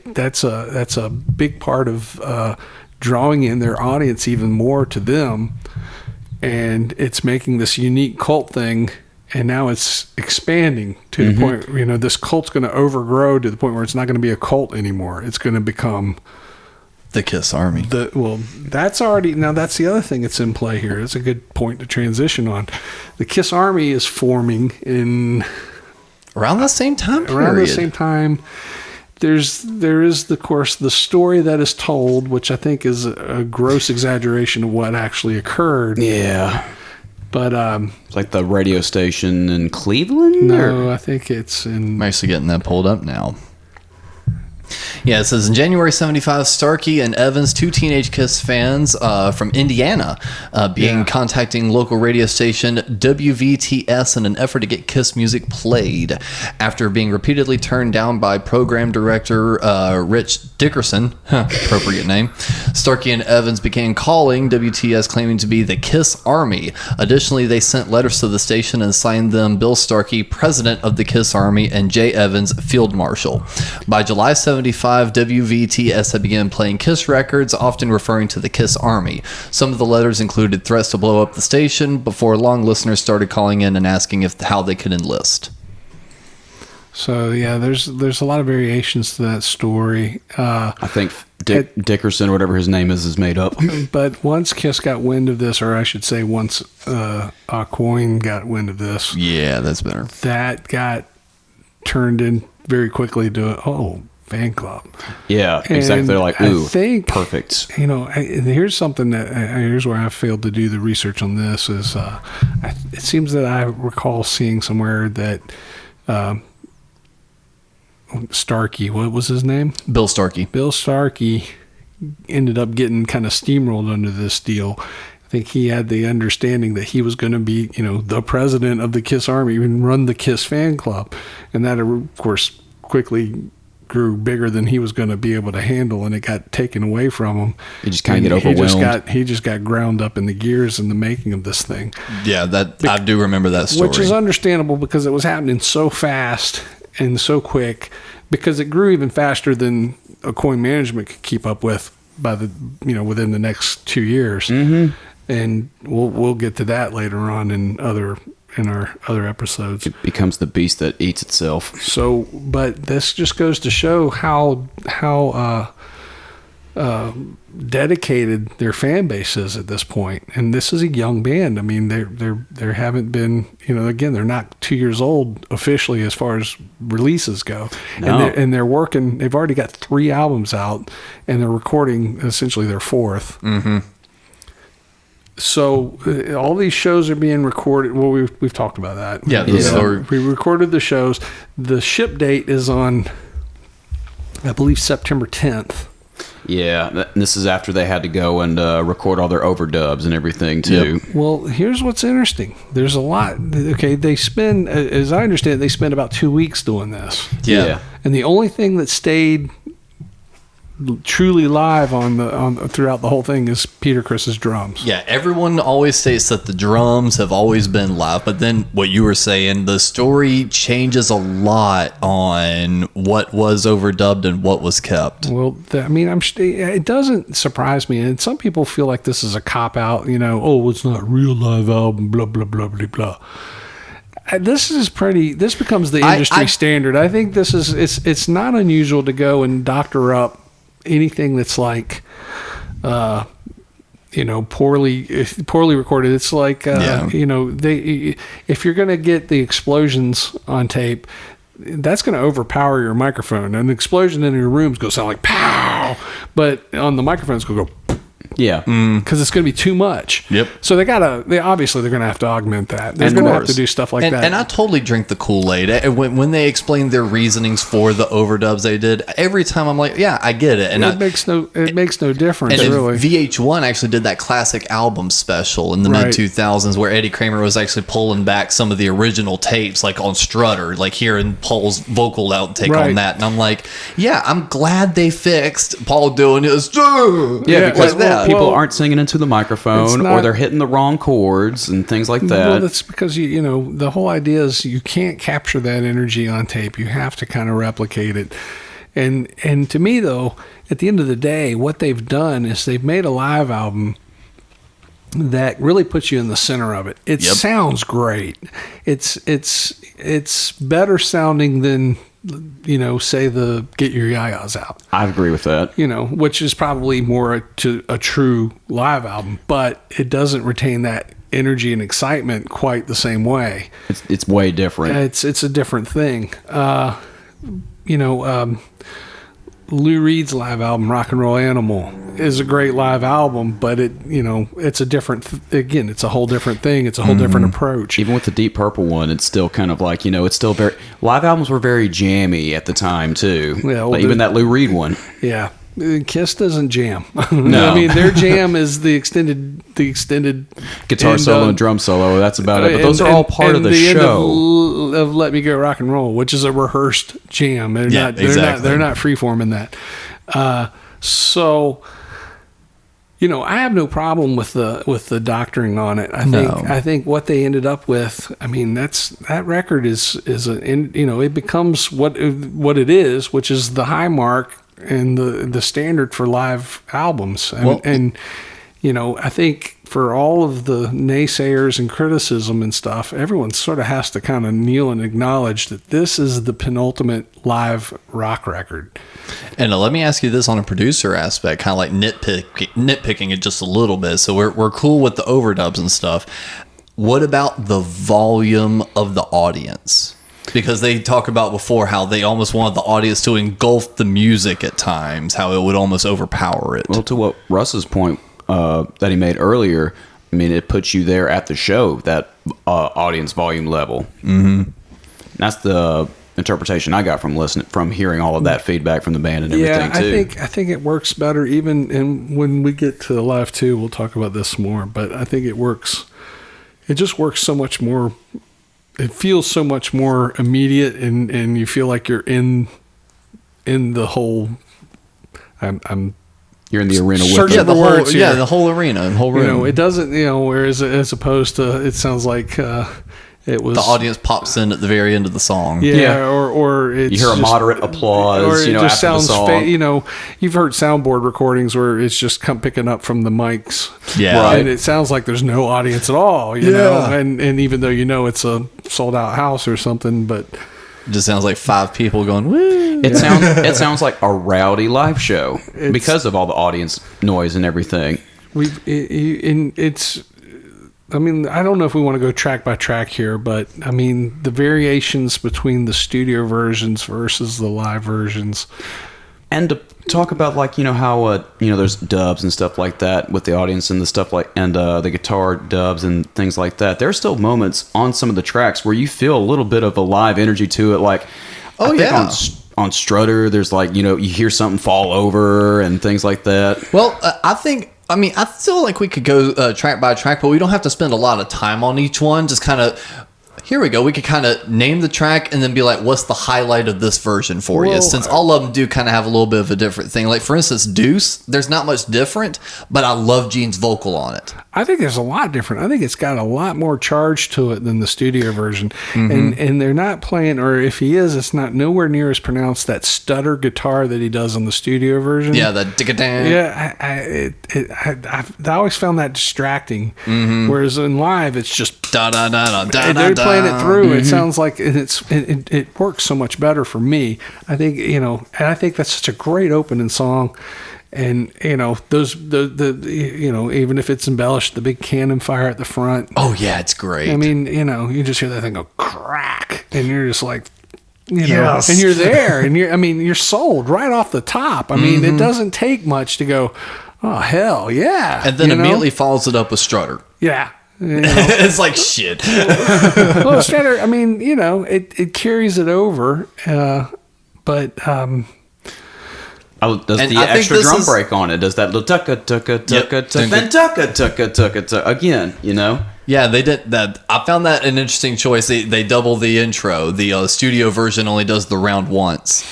that's a big part of drawing in their audience even more to them, and it's making this unique cult thing. And now it's expanding to the point, this cult's going to overgrow to the point where it's not going to be a cult anymore. It's going to become the Kiss Army. That's the other thing that's in play here. It's a good point to transition on. The Kiss Army is forming in around the same time period. Around the same time. There is, of course, the story that is told, which I think is a gross exaggeration of what actually occurred. Yeah. But it's like the radio station in Cleveland? No, I think it's in... I'm actually getting that pulled up now. Yeah, it says in January 75, Starkey and Evans, two teenage Kiss fans from Indiana, began contacting local radio station WVTS in an effort to get Kiss music played. After being repeatedly turned down by program director Rich Dickerson, appropriate name, Starkey and Evans began calling WTS, claiming to be the Kiss Army. Additionally, they sent letters to the station and signed them Bill Starkey, president of the Kiss Army, and Jay Evans, field marshal. By July 75, WVTS had begun playing Kiss records, often referring to the Kiss Army. Some of the letters included threats to blow up the station. Before long, listeners started calling in and asking how they could enlist. So yeah, there's a lot of variations to that story. I think Dickerson, or whatever his name is made up. But once Kiss got wind of this, or I should say once Aucoin got wind of this. Yeah, that's better. That got turned in very quickly to, fan club. Yeah, exactly. And They're like, ooh, perfect. Here's something here's where I failed to do the research on this is it seems that I recall seeing somewhere that Starkey, what was his name? Bill Starkey. Bill Starkey ended up getting kind of steamrolled under this deal. I think he had the understanding that he was going to be, the president of the Kiss Army and run the Kiss fan club. And that, of course, quickly grew bigger than he was going to be able to handle, and it got taken away from him. He just kind of get overwhelmed. He just got ground up in the gears in the making of this thing. Yeah, I do remember that story. Which is understandable because it was happening so fast and so quick, because it grew even faster than Aucoin management could keep up with within the next 2 years. Mm-hmm. And we'll get to that later on in our other episodes. It becomes the beast that eats itself. So, but this just goes to show how dedicated their fan base is at this point. And this is a young band. I mean, they haven't been, again, they're not 2 years old officially as far as releases go. No. And they're working. They've already got 3 albums out, and they're recording essentially their 4th. Mm-hmm. So all these shows are being recorded. Well, we've talked about that. Yeah, we recorded the shows. The ship date is on, I believe, September 10th. Yeah, this is after they had to go and record all their overdubs and everything too. Yep. Well, here's what's interesting. There's a lot. Okay, they spend, as I understand, they spend about 2 weeks doing this. Yeah. And the only thing that stayed truly live on throughout the whole thing is Peter Criss's drums. Yeah, everyone always states that the drums have always been live, but then what you were saying, the story changes a lot on what was overdubbed and what was kept. Well, it doesn't surprise me, and some people feel like this is a cop out. It's not a real live album. Blah blah blah blah blah. This becomes the industry standard. I think it's not unusual to go and doctor up anything that's like poorly recorded. It's like if you're going to get the explosions on tape, that's going to overpower your microphone. An explosion in your room is going to sound like pow, but on the microphone it's going to go. Yeah, because it's going to be too much. Yep. So they're going to have to augment that. They're going to have to do stuff like that. And I totally drink the Kool-Aid. When they explain their reasonings for the overdubs they did, every time I'm like, yeah, I get it. And it makes no difference, and really. VH1 actually did that classic album special in the mid 2000s where Eddie Kramer was actually pulling back some of the original tapes, like on Strutter, like hearing Paul's vocal outtake on that. And I'm like, yeah, I'm glad they fixed Paul doing his because like that. people aren't singing into the microphone, or they're hitting the wrong chords and things like that. Well, that's because you know the whole idea is you can't capture that energy on tape. You have to kind of replicate it. And to me though, at the end of the day, what they've done is they've made a live album that really puts you in the center of it. It sounds great. It's better sounding than, you know, say the Get Your Yayas Out. I agree with that. You know, which is probably more to a true live album, but it doesn't retain that energy and excitement quite the same way. It's way different. It's a different thing. You know, Lou Reed's live album, Rock and Roll Animal, is a great live album, but it's a different, again, it's a whole different thing. It's a whole different approach. Even with the Deep Purple one, it's still kind of like, it's still very, live albums were very jammy at the time too. Yeah, well, even that Lou Reed one. Yeah. Kiss doesn't jam. No. I mean, their jam is the extended guitar solo and drum solo. That's about it. But those are all part of the show. End of Let Me Go Rock and Roll, which is a rehearsed jam. They're not freeforming that. So, I have no problem with the doctoring on it. I think what they ended up with, I mean, that record it becomes what it is, which is the high mark and the standard for live albums. And I think for all of the naysayers and criticism and stuff, everyone sort of has to kind of kneel and acknowledge that this is the penultimate live rock record. And let me ask you this on a producer aspect, kind of like nitpicking it just a little bit. So we're cool with the overdubs and stuff. What about the volume of the audience? Because they talk about before how they almost wanted the audience to engulf the music at times, how it would almost overpower it. Well, to what Russ's point that he made earlier, I mean, it puts you there at the show, that audience volume level. Mm-hmm. That's the interpretation I got from hearing all of that feedback from the band and everything too. I think it works better even when we get to Live 2, we'll talk about this more, but I think it just works so much more. It feels so much more immediate, and you feel like you're in the whole. You're in the arena with them. The whole arena, the whole room. It doesn't, whereas as opposed to, it sounds like it was the audience pops in at the very end of the song. Yeah. Or it's you hear a moderate applause. Or it just after sounds the song. You've heard soundboard recordings where it's just picking up from the mics. Yeah, right. And it sounds like there's no audience at all. You know, and even though it's a sold out house or something, but. It just sounds like 5 people going, woo. It sounds like a rowdy live show because of all the audience noise and everything. I mean, I don't know if we want to go track by track here, but I mean, the variations between the studio versions versus the live versions. And to talk about how there's dubs and stuff like that with the audience and the stuff and the guitar dubs and things like that. There's still moments on some of the tracks where you feel a little bit of a live energy to it. On Strutter, there's you hear something fall over and things like that. Well, I feel like we could go track by track, but we don't have to spend a lot of time on each one. Just kind of. Here we go. We could kind of name the track and then be like, what's the highlight of this version for you? Since all of them do kind of have a little bit of a different thing. Like, for instance, Deuce, there's not much different, but I love Gene's vocal on it. I think there's a lot different. I think it's got a lot more charge to it than the studio version. Mm-hmm. And they're not playing, or if he is, it's not nowhere near as pronounced that stutter guitar that he does on the studio version. Yeah, that digga-dang. Yeah, I always found that distracting. Mm-hmm. Whereas in live, it's just da-da-da-da-da-da-da. They're playing it through. Mm-hmm. It sounds like it works so much better for me. I think, and I think that's such a great opening song. And those even if it's embellished, the big cannon fire at the front. Oh yeah, it's great. I mean, you just hear that thing go crack, and you're just like, yes. And you're there, and you're sold right off the top. I mean, it doesn't take much to go, oh hell yeah, and then immediately follows it up with Strutter. Yeah. It's like shit. Well, Strutter, I mean, it carries it over, but. Does the extra drum break on it? Does that little tucka then tucka again? Yeah, they did that. I found that an interesting choice. They double the intro. The studio version only does the round once,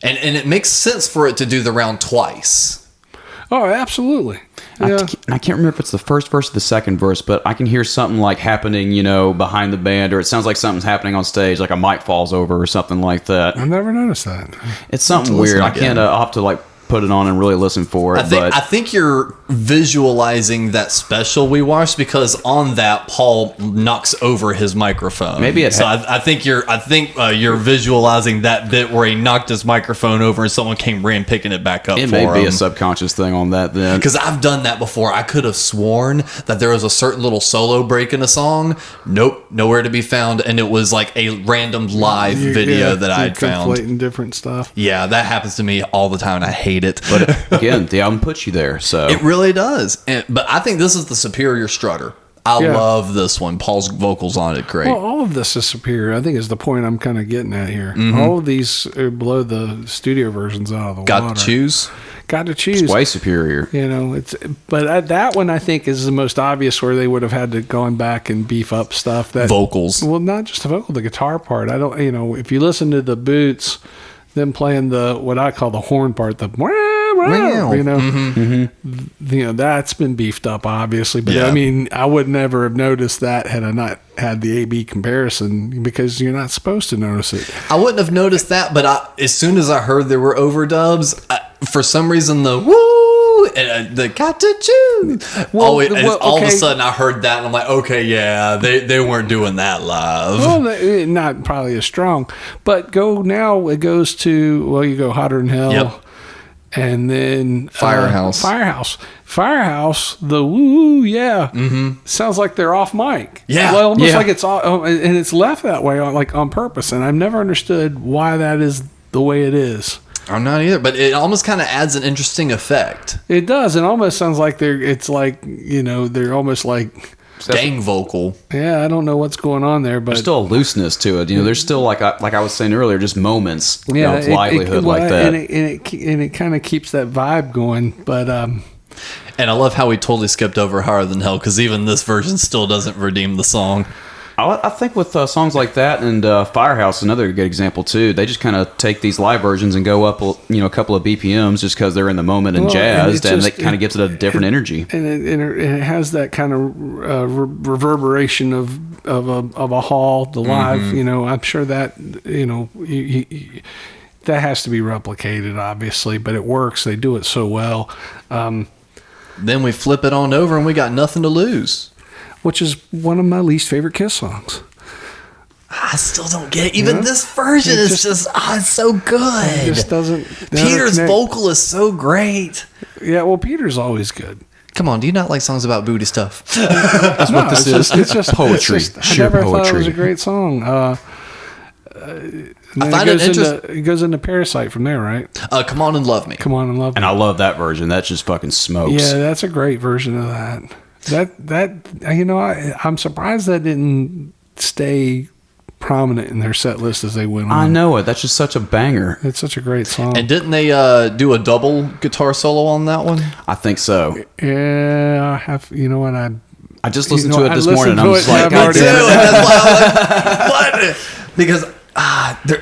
and it makes sense for it to do the round twice. Oh, absolutely. Yeah. I can't remember if it's the first verse or the second verse, but I can hear something like happening, behind the band, or it sounds like something's happening on stage, like a mic falls over or something like that. I've never noticed that. It's something weird. I can't. I'll have to put it on and really listen for it. I think you're visualizing that special we watched, because on that Paul knocks over his microphone. Maybe I think you're visualizing that bit where he knocked his microphone over and someone ran picking it back up. It may be a subconscious thing on that then. Because I've done that before. I could have sworn that there was a certain little solo break in a song. Nope, nowhere to be found, and it was like a random live video that I'd found. Conflating different stuff. Yeah, that happens to me all the time, and I hate it. But again, the album puts you there, so it really does. But I think this is the superior strutter. I love this one. Paul's vocals on it, great. Well, all of this is superior, I think, is the point I'm kind of getting at here. Mm-hmm. All of these blow the studio versions out of the water. Got to choose. It's way superior. But that one I think is the most obvious, where they would have had to gone back and beef up stuff. That vocals. Well, not just the vocal, the guitar part. I don't, if you listen to the Boots, them playing what I call the horn part, the that's been beefed up, obviously. But I mean, I would never have noticed that had I not had the A/B comparison, because you're not supposed to notice it. I wouldn't have noticed that, but as soon as I heard there were overdubs, for some reason the woo and the got to choose. All of a sudden I heard that and I'm like, okay, yeah, they weren't doing that live. Well, not probably as strong, but it goes to, you go Hotter Than Hell. Yep. And then Firehouse, the woo, sounds like they're off mic. Yeah, well, almost like it's all, and it's left that way, on purpose. And I've never understood why that is the way it is. I'm not either, but it almost kind of adds an interesting effect. It does. It almost sounds like they're almost like gang vocal. Yeah, I don't know what's going on there, but there's still a looseness to it. There's still like I was saying earlier, just moments of livelihood like that, and it kind of keeps that vibe going. But and I love how we totally skipped over Higher Than Hell, because even this version still doesn't redeem the song. I think with songs like that and Firehouse, another good example too. They just kind of take these live versions and go up, a couple of BPMs just because they're in the moment and jazzed, and it kind of gives it a different energy. And it has that kind of reverberation of a hall, the live. I'm sure that that has to be replicated, obviously, but it works. They do it so well. Then we flip it on over, and we got Nothing to Lose, which is one of my least favorite Kiss songs. I still don't get it. Even this version is just it's so good. It just doesn't. Peter's vocal is so great. Yeah, well, Peter's always good. Come on, do you not like songs about booty stuff? That's what this is. It's just poetry. Sheer poetry. I never thought it was a great song. I find it interesting. It goes into Parasite from there, right? Come On and Love Me. Come On and Love Me. And I love that version. That just fucking smokes. Yeah, that's a great version of that. I'm surprised that didn't stay prominent in their set list as they went on. I know it. That's just such a banger. It's such a great song. And didn't they do a double guitar solo on that one? I think so. Yeah, I have. You know what? I just listened to it this morning. And I was like, God damn it. That's why I was like, what? Because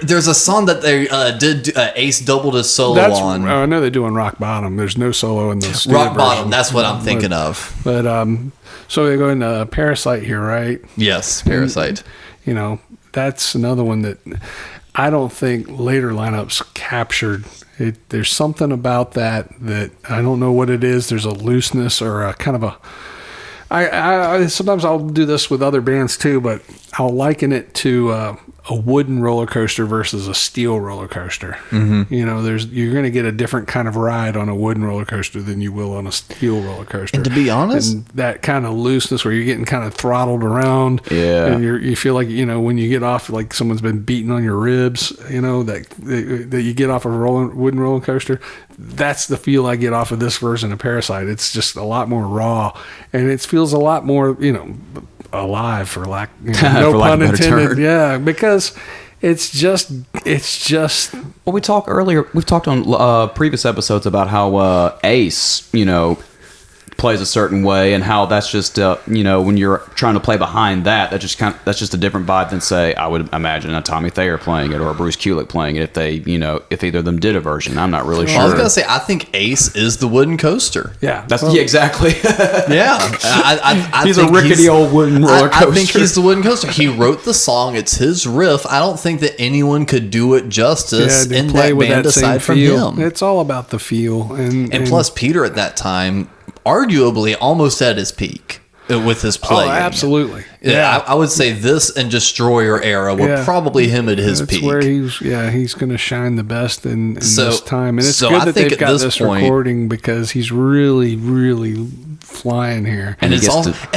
there's a song that they did Ace doubled his solo on. I know they do on Rock Bottom. There's no solo in the Rock Bottom. That's what I'm thinking of. But so they go into Parasite here, right? Yes, Parasite. And, that's another one that I don't think later lineups captured. There's something about that I don't know what it is. There's a looseness or a kind of a. I sometimes I'll do this with other bands too, but I'll liken it to a wooden roller coaster versus a steel roller coaster. Mm-hmm. You're going to get a different kind of ride on a wooden roller coaster than you will on a steel roller coaster. And to be honest, and that kind of looseness where you're getting kind of throttled around, and you feel like when you get off, like someone's been beating on your ribs. That you get off a wooden roller coaster. That's the feel I get off of this version of Parasite. It's just a lot more raw, and it feels a lot more alive, for lack no for pun intended. Term. Yeah, because it's just well, we've talked on previous episodes about how Ace plays a certain way, and how that's just when you're trying to play behind that's just a different vibe than, say, I would imagine a Tommy Thayer playing it or a Bruce Kulick playing it if either of them did a version. I'm not really sure. I was gonna say, I think Ace is the wooden coaster. Yeah, exactly. Yeah, I he's think a rickety old wooden roller coaster. I think he's the wooden coaster. He wrote the song. It's his riff. I don't think that anyone could do it justice in that band aside from him. It's all about the feel, and plus Peter at that time, arguably almost at his peak with his playing. Oh, absolutely. Yeah, I would say this and Destroyer era were probably him at his peak. Where he's going to shine the best in this time, and it's good that they've got this recording because he's really, really flying here, and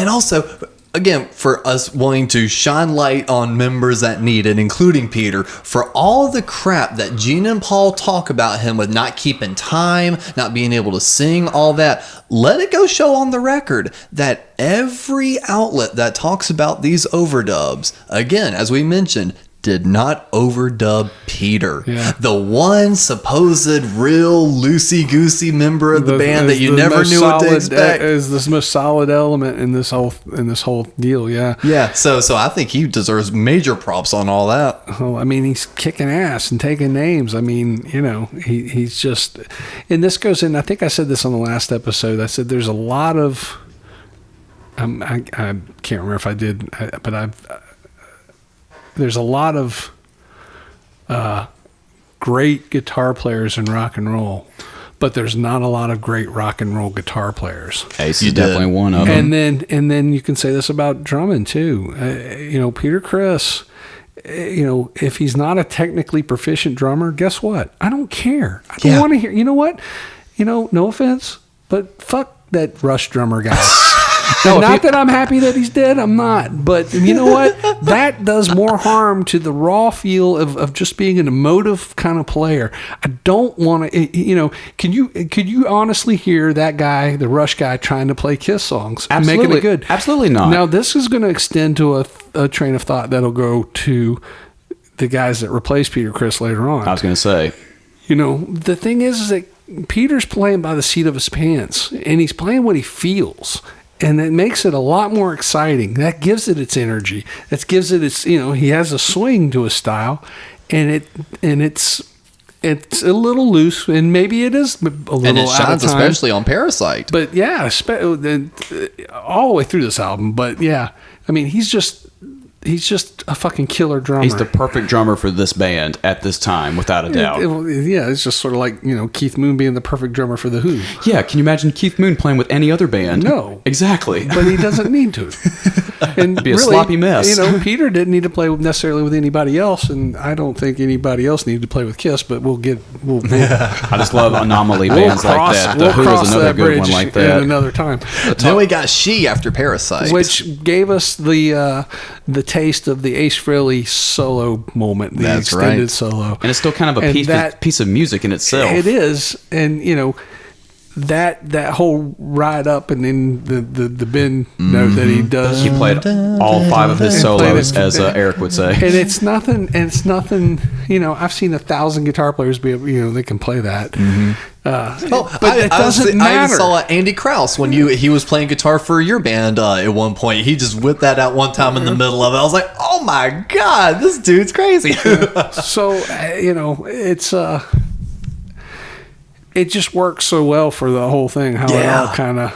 also. Again, for us wanting to shine light on members that need it, including Peter, for all the crap that Gene and Paul talk about him with not keeping time, not being able to sing, all that, let it go show on the record that every outlet that talks about these overdubs, again, as we mentioned, did not overdub Peter. Yeah. The one supposed real loosey-goosey member of the band that you never knew what to expect. Is the most solid element in this whole deal, yeah. Yeah, so I think he deserves major props on all that. Well, I mean, he's kicking ass and taking names. I mean, he's just... And this goes in... I think I said this on the last episode. I said there's a lot of... I can't remember if I did, but there's a lot of great guitar players in rock and roll, but there's not a lot of great rock and roll guitar players. Ace is definitely one of them. And then you can say this about drumming too. Peter Criss, if he's not a technically proficient drummer, guess what? I don't care. I don't want to hear. You know what? No offense, but fuck that Rush drummer guy. Not that I'm happy that he's dead, I'm not. But you know what? That does more harm to the raw feel of just being an emotive kind of player. I don't want to, could you honestly hear that guy, the Rush guy, trying to play Kiss songs? Absolutely. Making it good? Absolutely not. Now, this is going to extend to a train of thought that'll go to the guys that replace Peter Criss later on. I was going to say. The thing is that Peter's playing by the seat of his pants, and he's playing what he feels. And it makes it a lot more exciting. That gives it its energy. That gives it its, he has a swing to his style, and it's a little loose, and maybe it is a little and it out shines of time. Especially on Parasite. But yeah, all the way through this album. But yeah, I mean, he's just a fucking killer drummer. He's the perfect drummer for this band at this time, without a doubt. It's just sort of like, Keith Moon being the perfect drummer for The Who. Yeah, can you imagine Keith Moon playing with any other band? No. Exactly. But he doesn't need to. And it'd be a sloppy mess. Peter didn't need to play necessarily with anybody else, and I don't think anybody else needed to play with Kiss, but we'll I just love anomaly bands like that. The Who is another good one like that. Another time. Then we got She after Parasite. Which gave us the taste of the Ace Frehley solo moment, the extended solo. And it's still kind of a piece of music in itself. It is. And, that whole ride up and then the bend note that he does. He played all 5 of his solos, as Eric would say. And it's nothing, I've seen 1,000 guitar players be able, they can play that. Mm-hmm. But it doesn't matter. I saw Andy Krause when he was playing guitar for your band at one point. He just whipped that out one time in the middle of it. I was like, oh my God, this dude's crazy. So, it's... it just works so well for the whole thing, how it all kind of...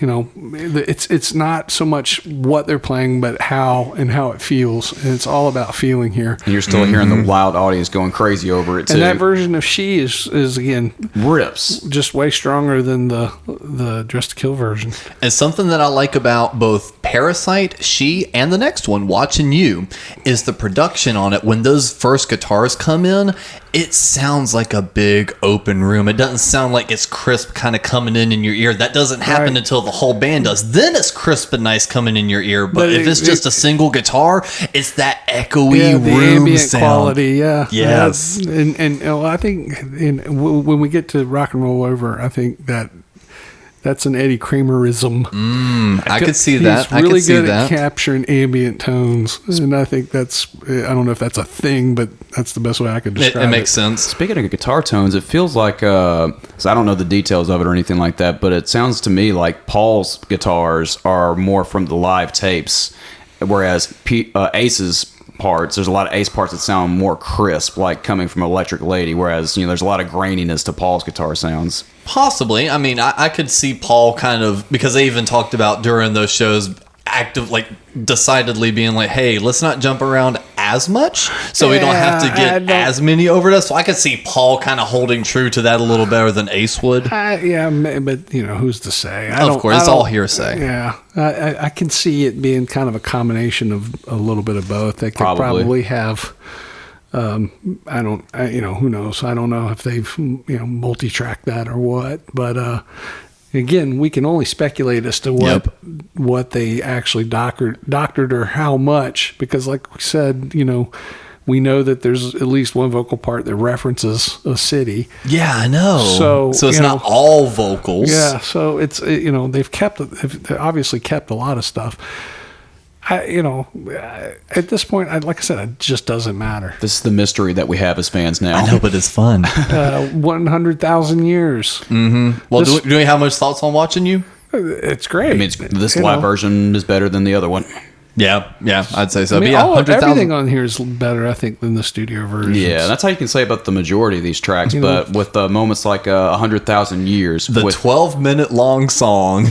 it's not so much what they're playing, but how it feels. And it's all about feeling here. And you're still hearing the wild audience going crazy over it too. And that version of She is again rips, just way stronger than the Dress to Kill version. And something that I like about both Parasite, She, and the next one, Watching You, is the production on it. When those first guitars come in, it sounds like a big open room. It doesn't sound like it's crisp kind of coming in your ear. That doesn't happen until the whole band does. Then it's crisp and nice coming in your ear. But if it's just a single guitar, it's that echoey room ambient sound. Quality. Yeah. Yes. And I think when we get to Rock and Roll Over, I think that That's an Eddie Kramerism. I could see that. He's really I could see good that. at capturing ambient tones, and I think that's, I don't know if that's a thing, but that's the best way I could describe it. It makes sense. Speaking of guitar tones, it feels like, so I don't know the details of it or anything like that, but it sounds to me like Paul's guitars are more from the live tapes, whereas Ace's parts, there's a lot of Ace parts that sound more crisp, like coming from Electric Lady, whereas, there's a lot of graininess to Paul's guitar sounds. Possibly. I mean, I could see Paul kind of, because they even talked about during those shows, decidedly being like, hey, let's not jump around as much, so we don't have to get as many overdubs. So I could see Paul kind of holding true to that a little better than Ace would. Yeah, but who's to say? Of course, it's all hearsay. Yeah, I can see it being kind of a combination of a little bit of both. They could probably have. Who knows? I don't know if they've multi-tracked that or what, but again, we can only speculate as to what they actually doctored or how much, because like we said, we know that there's at least one vocal part that references a city. Yeah, I know. So it's not all vocals. Yeah, so it's they've obviously kept a lot of stuff. At this point, like I said, it just doesn't matter. This is the mystery that we have as fans now. I know, but it's fun. 100,000 years. Mm-hmm. Well, do we have much thoughts on watching you? It's great. I mean, this live version is better than the other one. Yeah, I'd say so. Everything on here is better, I think, than the studio version. Yeah, that's how you can say about the majority of these tracks. But with moments like 100,000 Years, the 12-minute long song.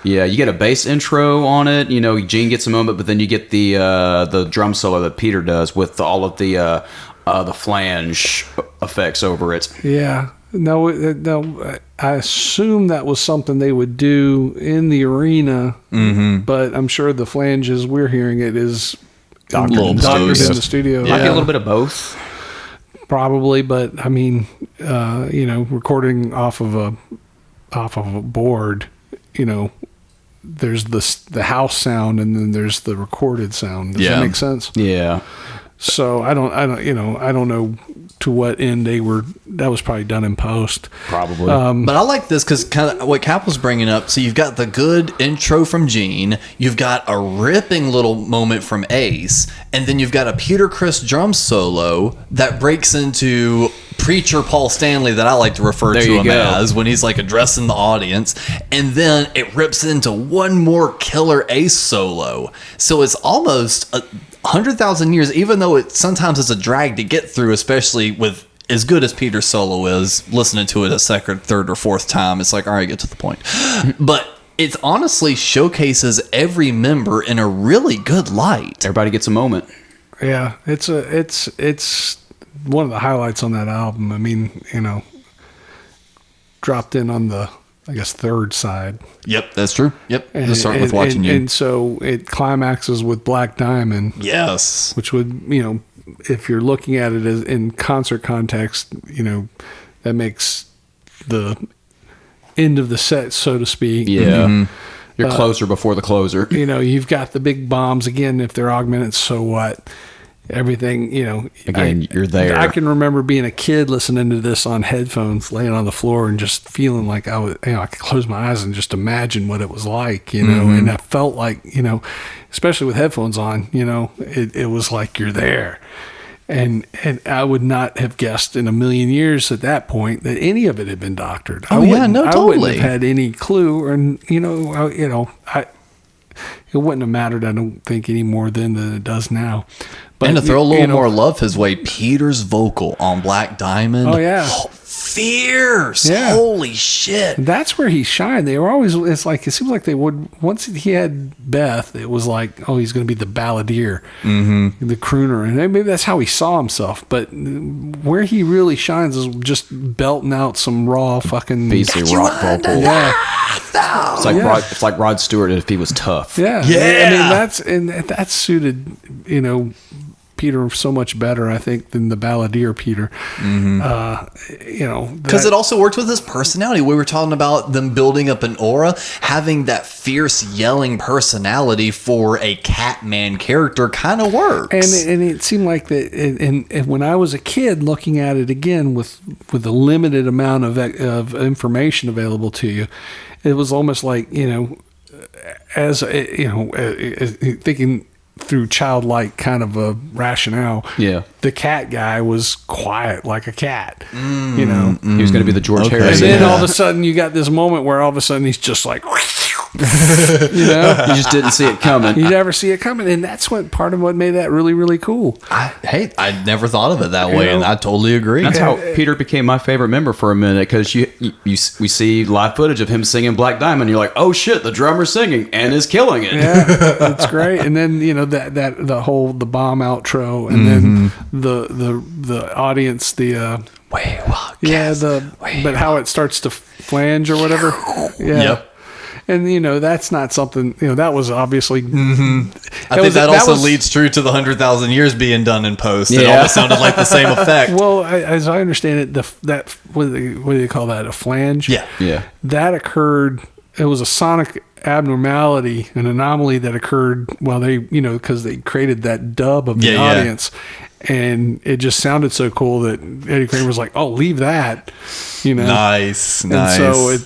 Yeah, you get a bass intro on it. Gene gets a moment, but then you get the drum solo that Peter does with all of the flange effects over it. Yeah. No, I assume that was something they would do in the arena, but I'm sure the flanges we're hearing it is doctored in the studio. Might be a little bit of both. Probably, but I mean, recording off of a board, there's the house sound and then there's the recorded sound. Does that make sense? Yeah. So I don't know to what end that was probably done in post. Probably. But I like this because kind of what Cap was bringing up. So you've got the good intro from Gene, you've got a ripping little moment from Ace, and then you've got a Peter Criss drum solo that breaks into Preacher Paul Stanley, that I like to refer to him as, when he's like addressing the audience, and then it rips into one more killer Ace solo. So it's almost 100,000 years, even though it sometimes is a drag to get through, especially with as good as Peter's solo is. Listening to it a second, third, or fourth time, it's like, all right, get to the point. But it honestly showcases every member in a really good light. Everybody gets a moment. Yeah, it's one of the highlights on that album. I mean, dropped in on the, I guess, third side. Yep, that's true. Yep, Let's start with Watching You. And so it climaxes with Black Diamond. Yes. Which would, if you're looking at it as in concert context, that makes the end of the set, so to speak. Yeah. Mm-hmm. You're closer before the closer. You've got the big bombs again. If they're augmented, so what? Everything, Again, you're there. I can remember being a kid listening to this on headphones, laying on the floor, and just feeling like I could close my eyes and just imagine what it was like, and I felt like, especially with headphones on, it was like you're there. And I would not have guessed in a million years at that point that any of it had been doctored. Totally. I wouldn't have had any clue, and it wouldn't have mattered, I don't think, any more then than it does now. But, and to throw a little more love his way, Peter's vocal on Black Diamond. Oh, yeah. Fierce. Yeah. Holy shit. That's where he shined. They were always, it seems like they would, once he had Beth, it was like, oh, he's going to be the balladeer, the crooner. And maybe that's how he saw himself. But where he really shines is just belting out some raw fucking beastly rock vocal. Yeah. It's like Rod Stewart if he was tough. Yeah. Yeah. I mean, that suited, Peter so much better, I think, than the Balladeer Peter. Because it also worked with his personality. We were talking about them building up an aura, having that fierce yelling personality for a Catman character kind of works. And it seemed like that. And when I was a kid, looking at it again with a limited amount of information available to you, it was almost like, thinking through childlike kind of a rationale. Yeah. The cat guy was quiet like a cat. He was going to be the George And Harrison. then all of a sudden you got this moment where all of a sudden he's just like, You just didn't see it coming. You never see it coming. And that's part of what made that really, really cool. I never thought of it that way, and I totally agree. That's how Peter became my favorite member for a minute, because we see live footage of him singing Black Diamond. You're like, oh shit, the drummer's singing and is killing it. Yeah, it's great. And then the bomb outro, and then the audience, but how it starts to flange or whatever. Yeah. Yep. And that's not something that was obviously. I think that also leads true to the 100,000 years being done in post. It almost sounded like the same effect. Well, as I understand it, that what do they call that? A flange? Yeah. That occurred. It was a sonic abnormality, an anomaly that occurred while they, because they created that dub of the audience. And it just sounded so cool that Eddie Kramer was like, "Oh, leave that," Nice. And so I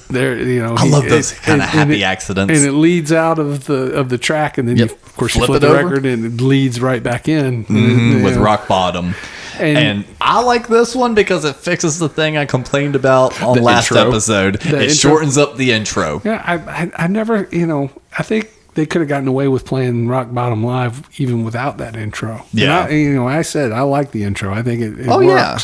love those kind of happy accidents. And it leads out of the track, and then you flip the over. record, and it leads right back in with Rock Bottom. And I like this one because it fixes the thing I complained about on last episode. It shortens up the intro. Yeah, I never, I think they could have gotten away with playing Rock Bottom live even without that intro. Yeah. I said I like the intro. I think it works. Yeah.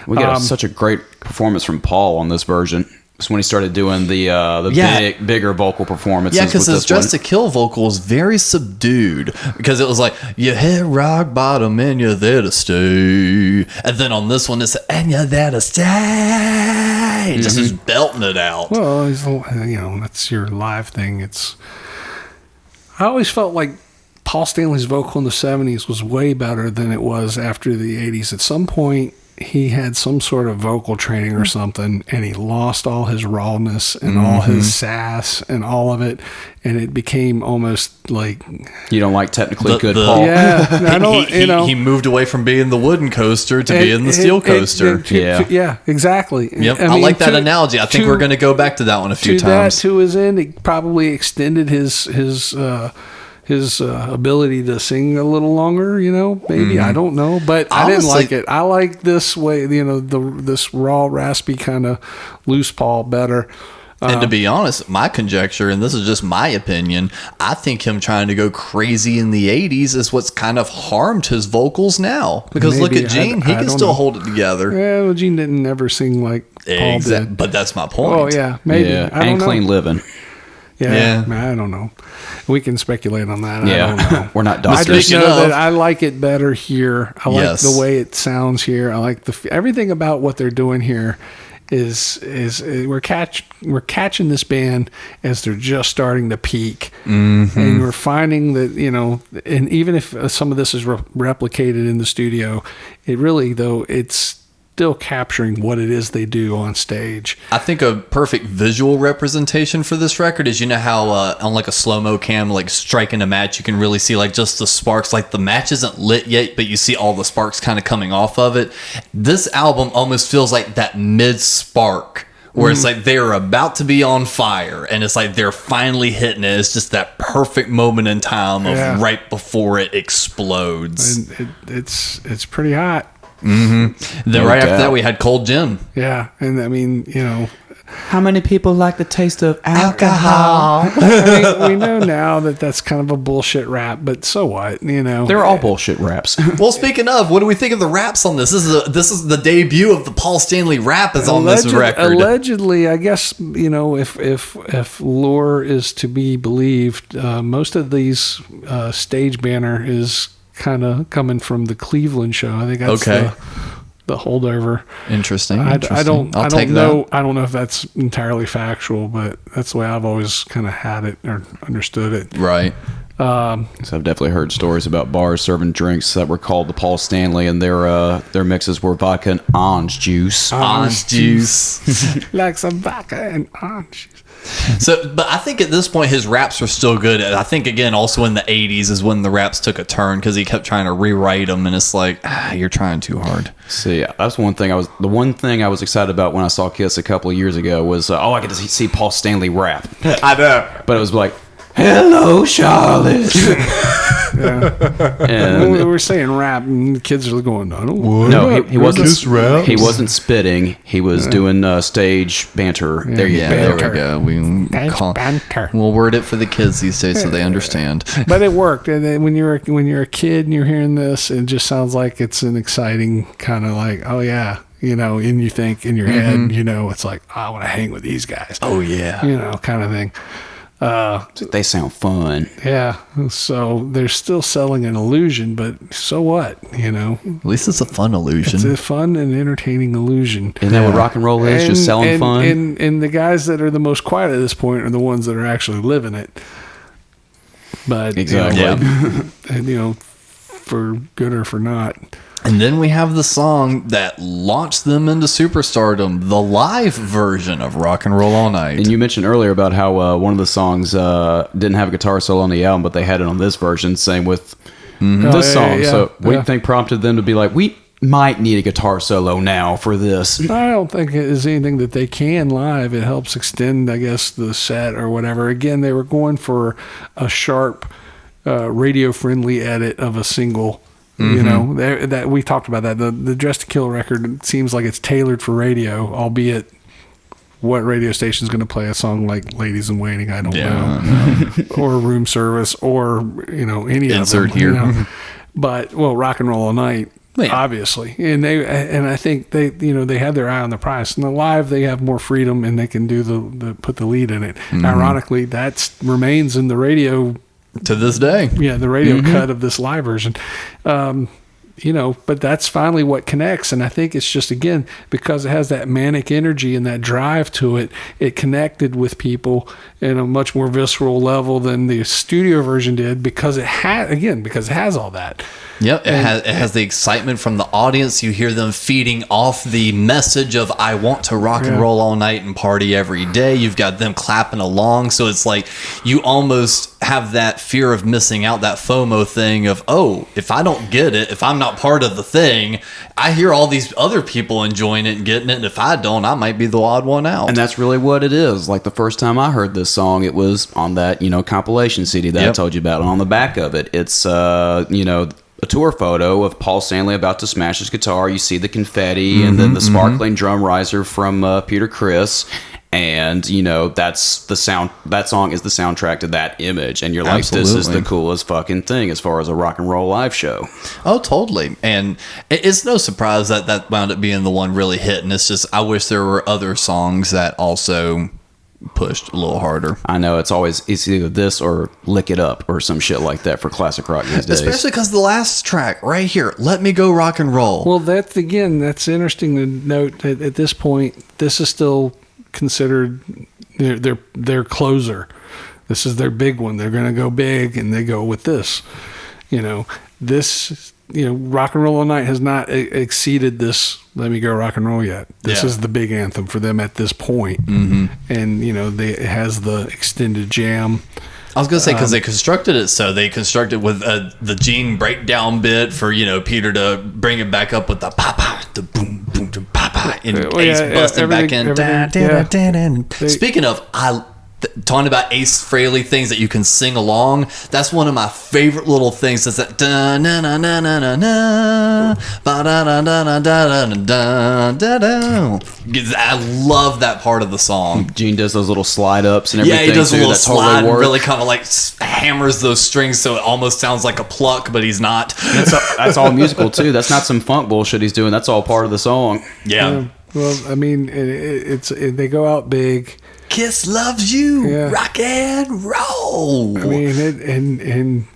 We got such a great performance from Paul on this version. It's when he started doing the bigger vocal performances. Yeah, because his Dress to Kill vocal is very subdued. Because it was like, you hit rock bottom and you're there to stay. And then on this one, it's, and you're there to stay. Just is belting it out. Well, that's your live thing. I always felt like Paul Stanley's vocal in the 70s was way better than it was after the 80s. At some point, he had some sort of vocal training or something, and he lost all his rawness and all his sass and all of it, and it became almost like... You don't like technically good Paul. Yeah. I don't, he moved away from being the wooden coaster to being the steel coaster. Yeah, exactly. Yep. I like that analogy. I think we're going to go back to that one a few times. To his end, it probably extended his ability to sing a little longer, maybe. I don't know, but I didn't like it. I like this way, this raw, raspy kind of loose Paul better. And to be honest, my conjecture, and this is just my opinion, I think him trying to go crazy in the 80s is what's kind of harmed his vocals now. Because look at Gene, he can still hold it together. Yeah, well, Gene didn't ever sing like Paul did. But that's my point. Oh, yeah, maybe. Yeah, I don't and know. clean living. Yeah, I don't know. We can speculate on that. Yeah, I don't know. We're not I doctors. just know that I like it better here. I like the way it sounds here. I like everything about what they're doing here. Is we're catching this band as they're just starting to peak, and we're finding that and even if some of this is replicated in the studio, it really it's still capturing what it is they do on stage. I think a perfect visual representation for this record is, how on like a slow-mo cam, like striking a match, you can really see like just the sparks. Like the match isn't lit yet, but you see all the sparks kind of coming off of it. This album almost feels like that mid-spark where it's like they're about to be on fire and it's like they're finally hitting it. It's just that perfect moment in time of right before it explodes. And it's pretty hot. Then right after that we had Cold Gin. Yeah, and I mean, how many people like the taste of alcohol? I mean, we know now that that's kind of a bullshit rap, but so what? They're all bullshit raps. Well, speaking of, what do we think of the raps on this? This is the debut of the Paul Stanley rap is on this record. Allegedly, I guess if lore is to be believed, most of these stage banner is kind of coming from the Cleveland show. I think that's the holdover. Interesting. I don't know if that's entirely factual, but that's the way I've always kind of had it or understood it. Right. So I've definitely heard stories about bars serving drinks that were called the Paul Stanley, and their mixes were vodka and orange juice. Orange juice. Like some vodka and orange juice. So, but I think at this point his raps are still good. I think again, also in the '80s is when the raps took a turn because he kept trying to rewrite them, and it's like, you're trying too hard. See, that's one thing the one thing I was excited about when I saw Kiss a couple of years ago was I get to see Paul Stanley rap. I know, but it was like, "Hello, Charlotte." And we were saying rap, and the kids are going, "I don't." No, he wasn't. He wasn't spitting. He was doing stage banter. There we go. Banter. We'll word it for the kids these days so they understand. But it worked. And then when you're a kid and you're hearing this, it just sounds like it's an exciting kind of like, oh yeah, and you think in your head, it's like, I want to hang with these guys. Oh yeah, kind of thing. They sound fun. Yeah, so they're still selling an illusion, but so what? At least it's a fun illusion. It's a fun and entertaining illusion. Isn't that what rock and roll is? Just selling fun. And the guys that are the most quiet at this point are the ones that are actually living it. But exactly, and for good or for not. And then we have the song that launched them into superstardom, the live version of Rock and Roll All Night. And you mentioned earlier about how one of the songs didn't have a guitar solo on the album, but they had it on this version. Same with this song. So what do you think prompted them to be like, we might need a guitar solo now for this? I don't think it is anything that they can live. It helps extend, I guess, the set or whatever. Again, they were going for a sharp, radio-friendly edit of a single. That we talked about that. The Dress to Kill record seems like it's tailored for radio, albeit what radio station is going to play a song like Ladies in Waiting, I don't know. Or Room Service, or any insert of them, here. But Rock and Roll All Night, obviously, and I think they had their eye on the prize. And the live, they have more freedom and they can do the put the lead in it. Ironically, that remains in the radio to this day. Yeah, the radio cut of this live version. But that's finally what connects. And I think it's just, again, because it has that manic energy and that drive to it, it connected with people in a much more visceral level than the studio version did because it has all that. Yep, it has the excitement from the audience. You hear them feeding off the message of I want to rock and roll all night and party every day. You've got them clapping along. So it's like you almost have that fear of missing out, that FOMO thing of, if I don't get it, if I'm not part of the thing, I hear all these other people enjoying it and getting it. And if I don't, I might be the odd one out. And that's really what it is. Like the first time I heard this song, it was on that, compilation CD that I told you about. And on the back of it, it's, a tour photo of Paul Stanley about to smash his guitar. You see the confetti and then the sparkling drum riser from Peter Criss. And, that's the sound. That song is the soundtrack to that image. And you're like, This is the coolest fucking thing as far as a rock and roll live show. Oh, totally. And it's no surprise that wound up being the one really hit. And it's just, I wish there were other songs that also pushed a little harder. I know it's either this or Lick It Up or some shit like that for classic rock these days. Especially because the last track right here, Let Me Go Rock and Roll. Well, that's interesting to note that at this point, this is still considered their closer. This is their big one. They're going to go big, and they go with this. This. Rock and Roll All Night has not exceeded this Let Me Go Rock and Roll yet. This is the big anthem for them at this point. And, it has the extended jam. I was going to say, because they constructed it so. They constructed with the Gene breakdown bit for, Peter to bring it back up with the papa, the boom, boom, boom, papa, and Ace busting back in. Speaking of, talking about Ace Frehley things that you can sing along, that's one of my favorite little things. Is that da na na na na na na ba da da da da da da da. I love that part of the song. Gene does those little slide ups and everything. Yeah, he does a little slide and work. Really kind of like hammers those strings so it almost sounds like a pluck, but he's not. That's all musical too. That's not some funk bullshit he's doing. That's all part of the song. Yeah. Well, I mean, they go out big. Kiss loves you, rock and roll. I mean,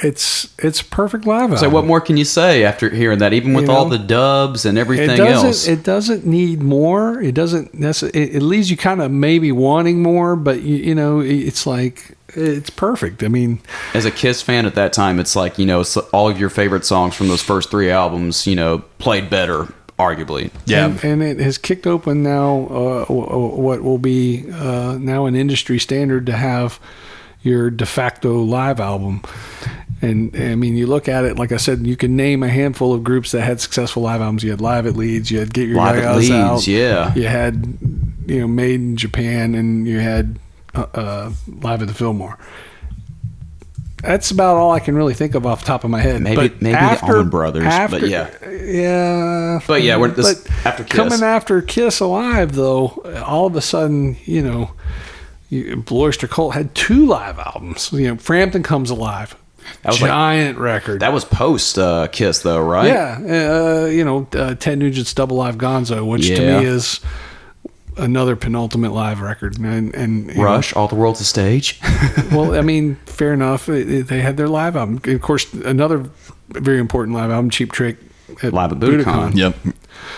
it's perfect live album. So what more can you say after hearing that? Even with all the dubs and everything else, it doesn't need more. It doesn't necessarily. It leaves you kind of maybe wanting more, but it's like it's perfect. I mean, as a Kiss fan at that time, it's like, you know, all of your favorite songs from those first 3 albums, you know, played better, arguably. Yeah. And it has kicked open now what will be now an industry standard to have your de facto live album. And I mean, you look at it, like I said, you can name a handful of groups that had successful live albums. You had Live at Leeds, you had Get Your Live at Yagas Leeds, Out, yeah. you had, you know, Made in Japan, and you had Live at the Fillmore. That's about all I can really think of off the top of my head. Maybe the Allman Brothers, but yeah. Yeah. But yeah, after Kiss. Coming after Kiss Alive, though, all of a sudden, you know, Blue Oyster Cult had 2 live albums. You know, Frampton Comes Alive. That was giant record. That was post Kiss, though, right? Yeah. You know, Ted Nugent's Double Live Gonzo, which to me is another penultimate live record. And Rush, All the World's a Stage. Well, I mean, fair enough. They had their live album. Of course, another very important live album, Cheap Trick. Live at Budokan. Yep.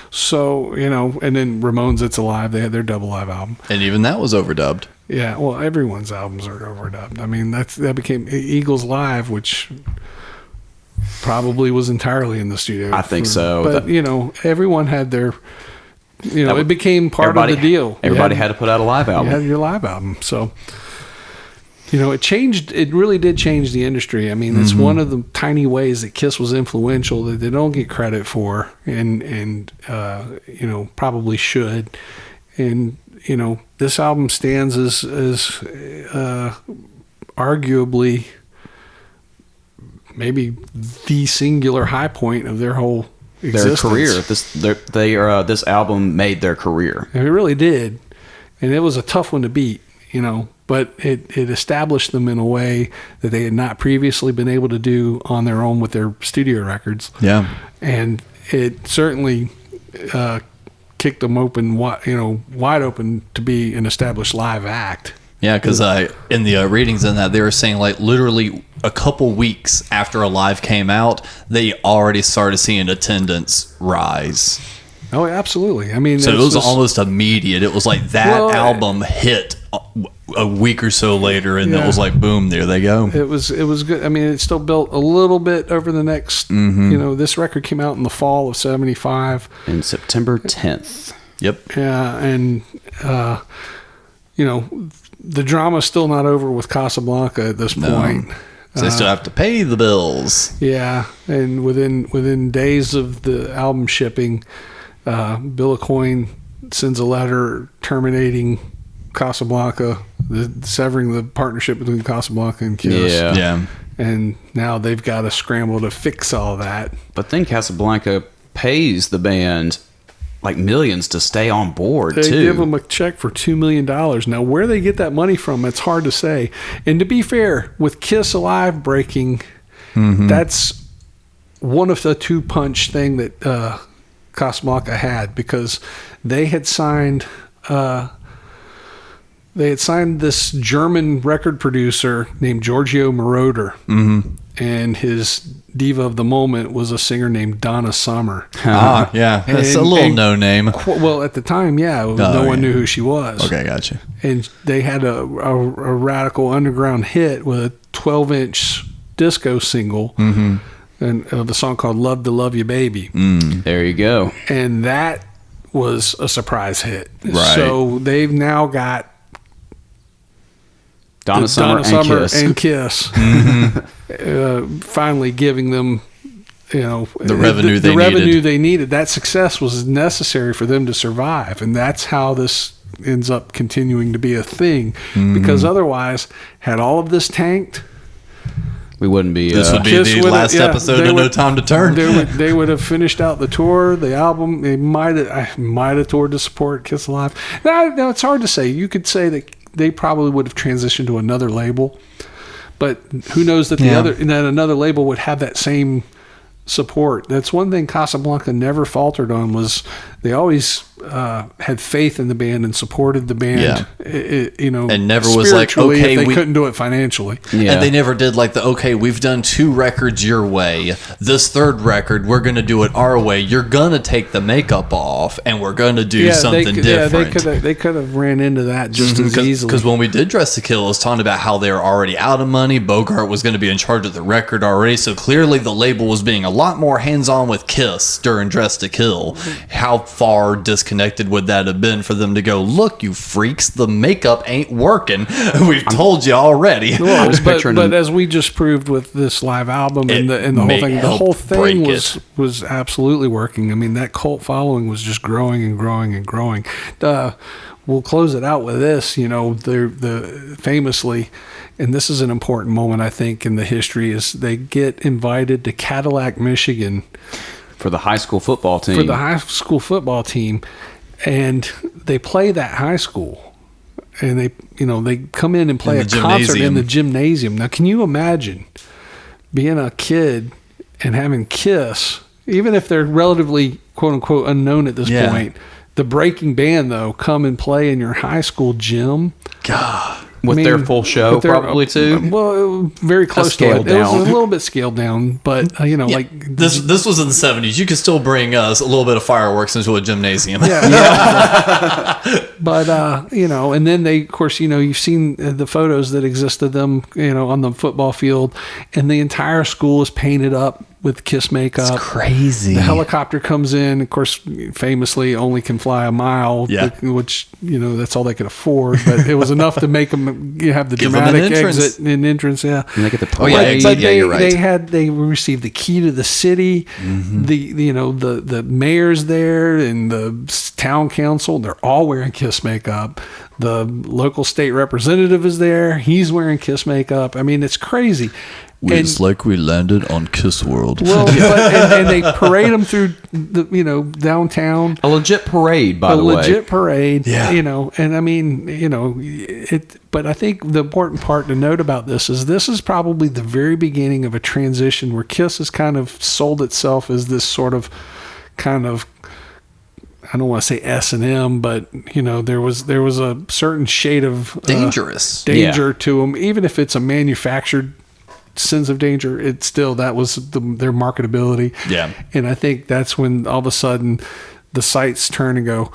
So, you know, and then Ramones, It's Alive, they had their double live album. And even that was overdubbed. Yeah, well, everyone's albums are overdubbed. I mean, that became Eagles Live, which probably was entirely in the studio. I think so. But, you know, everyone had their, you know, it became part of the deal. Everybody had to put out a live album. You had your live album. So, you know, it really did change the industry. I mean, it's one of the tiny ways that Kiss was influential that they don't get credit for and you know, probably should. And, you know, this album stands as arguably maybe the singular high point of their whole existence. Their career. This album made their career. It really did. And it was a tough one to beat, you know, but it established them in a way that they had not previously been able to do on their own with their studio records. Yeah. And it certainly kicked them open, wide open to be an established live act. Yeah, because in the readings in that, they were saying like literally a couple weeks after Alive came out, they already started seeing attendance rise. Oh, absolutely. I mean, so it was almost immediate. It was like that album hit a week or so later, and it was like, boom, there they go. It was good. I mean, it still built a little bit over the next, you know, this record came out in the fall of 75. In September 10th. Yep. Yeah, and, you know, the drama's still not over with Casablanca at this point. So they still have to pay the bills. Yeah, and within days of the album shipping, Bill Aucoin sends a letter terminating Casablanca, severing the partnership between Casablanca and Kiss. Yeah. And now they've got to scramble to fix all that. But then Casablanca pays the band like millions to stay on board, They too. give them a check for $2 million. Now, where they get that money from, it's hard to say. And to be fair, with Kiss Alive breaking, that's one of the 2-punch thing that Casablanca had, because they had signed this German record producer named Giorgio Moroder, and his diva of the moment was a singer named Donna Summer. Yeah, that's a little no name. Well, at the time, no one knew who she was. Okay, gotcha. And they had a radical underground hit with a 12-inch disco single, and the song called "Love to Love You, Baby." There you go. And that was a surprise hit. Right. So they've now got Donna Summer and Kiss. Finally giving them, you know, the revenue they needed. That success was necessary for them to survive, and that's how this ends up continuing to be a thing. Because otherwise, had all of this tanked, we wouldn't be. This would be the last episode of No Time to Turn. They would have finished out the tour, the album. They might have toured to support Kiss Alive. Now it's hard to say. You could say that they probably would have transitioned to another label, but who knows that another label would have that same support. That's one thing Casablanca never faltered on, was they always had faith in the band and supported the band. And never was like, okay, if they couldn't do it financially. Yeah. And they never did like we've done 2 records your way. This 3rd record, we're going to do it our way. You're going to take the makeup off, and we're going to do something different. Yeah, they could have ran into that just as easily. Because when we did Dress to Kill, it was talking about how they were already out of money. Bogart was going to be in charge of the record already, so clearly the label was being a lot more hands-on with Kiss during Dress to Kill. How far disconnected would that have been for them to go, look, you freaks, the makeup ain't working. We've told you already. Well, but as we just proved with this live album and the whole thing was absolutely working. I mean, that cult following was just growing and growing and growing. We'll close it out with this, the famously, and this is an important moment, I think, in the history, is they get invited to Cadillac, Michigan. For the high school football team. And they play that high school. And they come in and play a concert in the gymnasium. Now, can you imagine being a kid and having Kiss, even if they're relatively, quote unquote, unknown at this point, the breaking band, though, come and play in your high school gym? God. With their full show, probably, too? Well, very close to it. It was a little bit scaled down, but, This was in the 70s. You could still bring us a little bit of fireworks into a gymnasium. Yeah. But, and then they, of course, you've seen the photos that exist of them, on the football field, and the entire school is painted up with Kiss makeup. It's crazy. The helicopter comes in, of course, famously only can fly a mile, which, that's all they could afford, but it was enough to make them have the dramatic exit and entrance. Yeah. And they get the But they received the key to the city. Mm-hmm. The mayor's there and the town council, they're all wearing Kiss makeup. The local state representative is there. He's wearing Kiss makeup. I mean, it's crazy. It's like we landed on Kiss World. Well, and they parade them through the downtown. A legit parade, by the way. A legit parade. Yeah. And I mean, but I think the important part to note about this is probably the very beginning of a transition where Kiss has kind of sold itself as this sort of kind of, I don't want to say S&M, but there was a certain shade of danger to them, even if it's a manufactured Sins of Danger. It's still, that was their marketability. Yeah. And I think that's when all of a sudden the sights turn and go,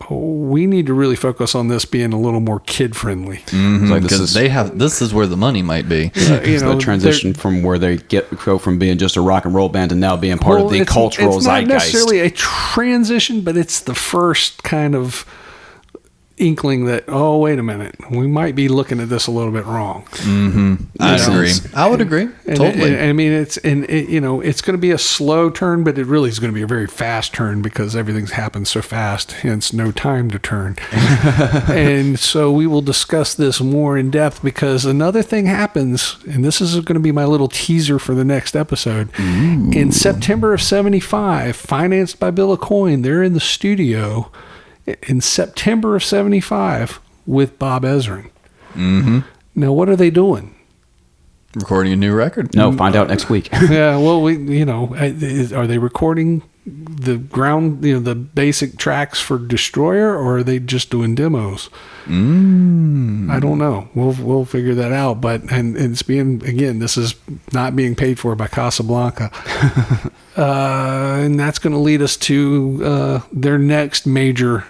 we need to really focus on this being a little more kid friendly. Mm-hmm. Like this is where the money might be. The transition from where they go from being just a rock and roll band to now being part of the cultural zeitgeist. It's not necessarily a transition, but it's the first kind of inkling that, oh, wait a minute, we might be looking at this a little bit wrong. Mm-hmm. I would agree. Totally. I mean, it's going to be a slow turn, but it really is going to be a very fast turn because everything's happened so fast, hence no time to turn. And so we will discuss this more in depth because another thing happens, and this is going to be my little teaser for the next episode. Ooh. In September of 75, financed by Bill Aucoin, they're in the studio in September of 75 with Bob Ezrin. Mm-hmm. Now, what are they doing? Recording a new record. No, find out next week. Yeah, well, are they recording the the basic tracks for Destroyer, or are they just doing demos? I don't know. We'll figure that out. But and it's being, again, this is not being paid for by Casablanca. And that's going to lead us to their next major,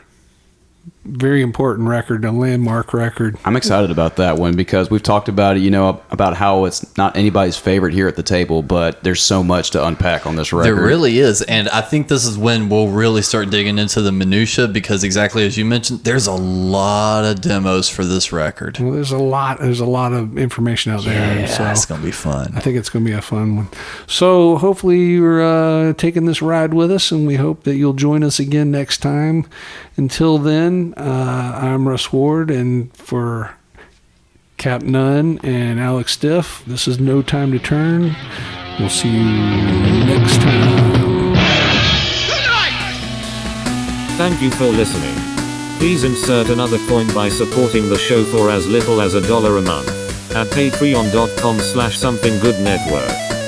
very important record, a landmark record. I'm excited about that one because we've talked about it, about how it's not anybody's favorite here at the table, but there's so much to unpack on this record. There really is. And I think this is when we'll really start digging into the minutia because exactly as you mentioned, there's a lot of demos for this record. Well, there's a lot of information out there. Yeah, so it's going to be fun. I think it's going to be a fun one. So hopefully you're taking this ride with us, and we hope that you'll join us again next time. Until then, I'm Russ Ward, and for Cap Nunn and Alex Stiff, this is No Time to Turn. We'll see you next time. Thank you for listening. Please insert another coin by supporting the show for as little as $1 a month at patreon.com/somethinggoodnetwork.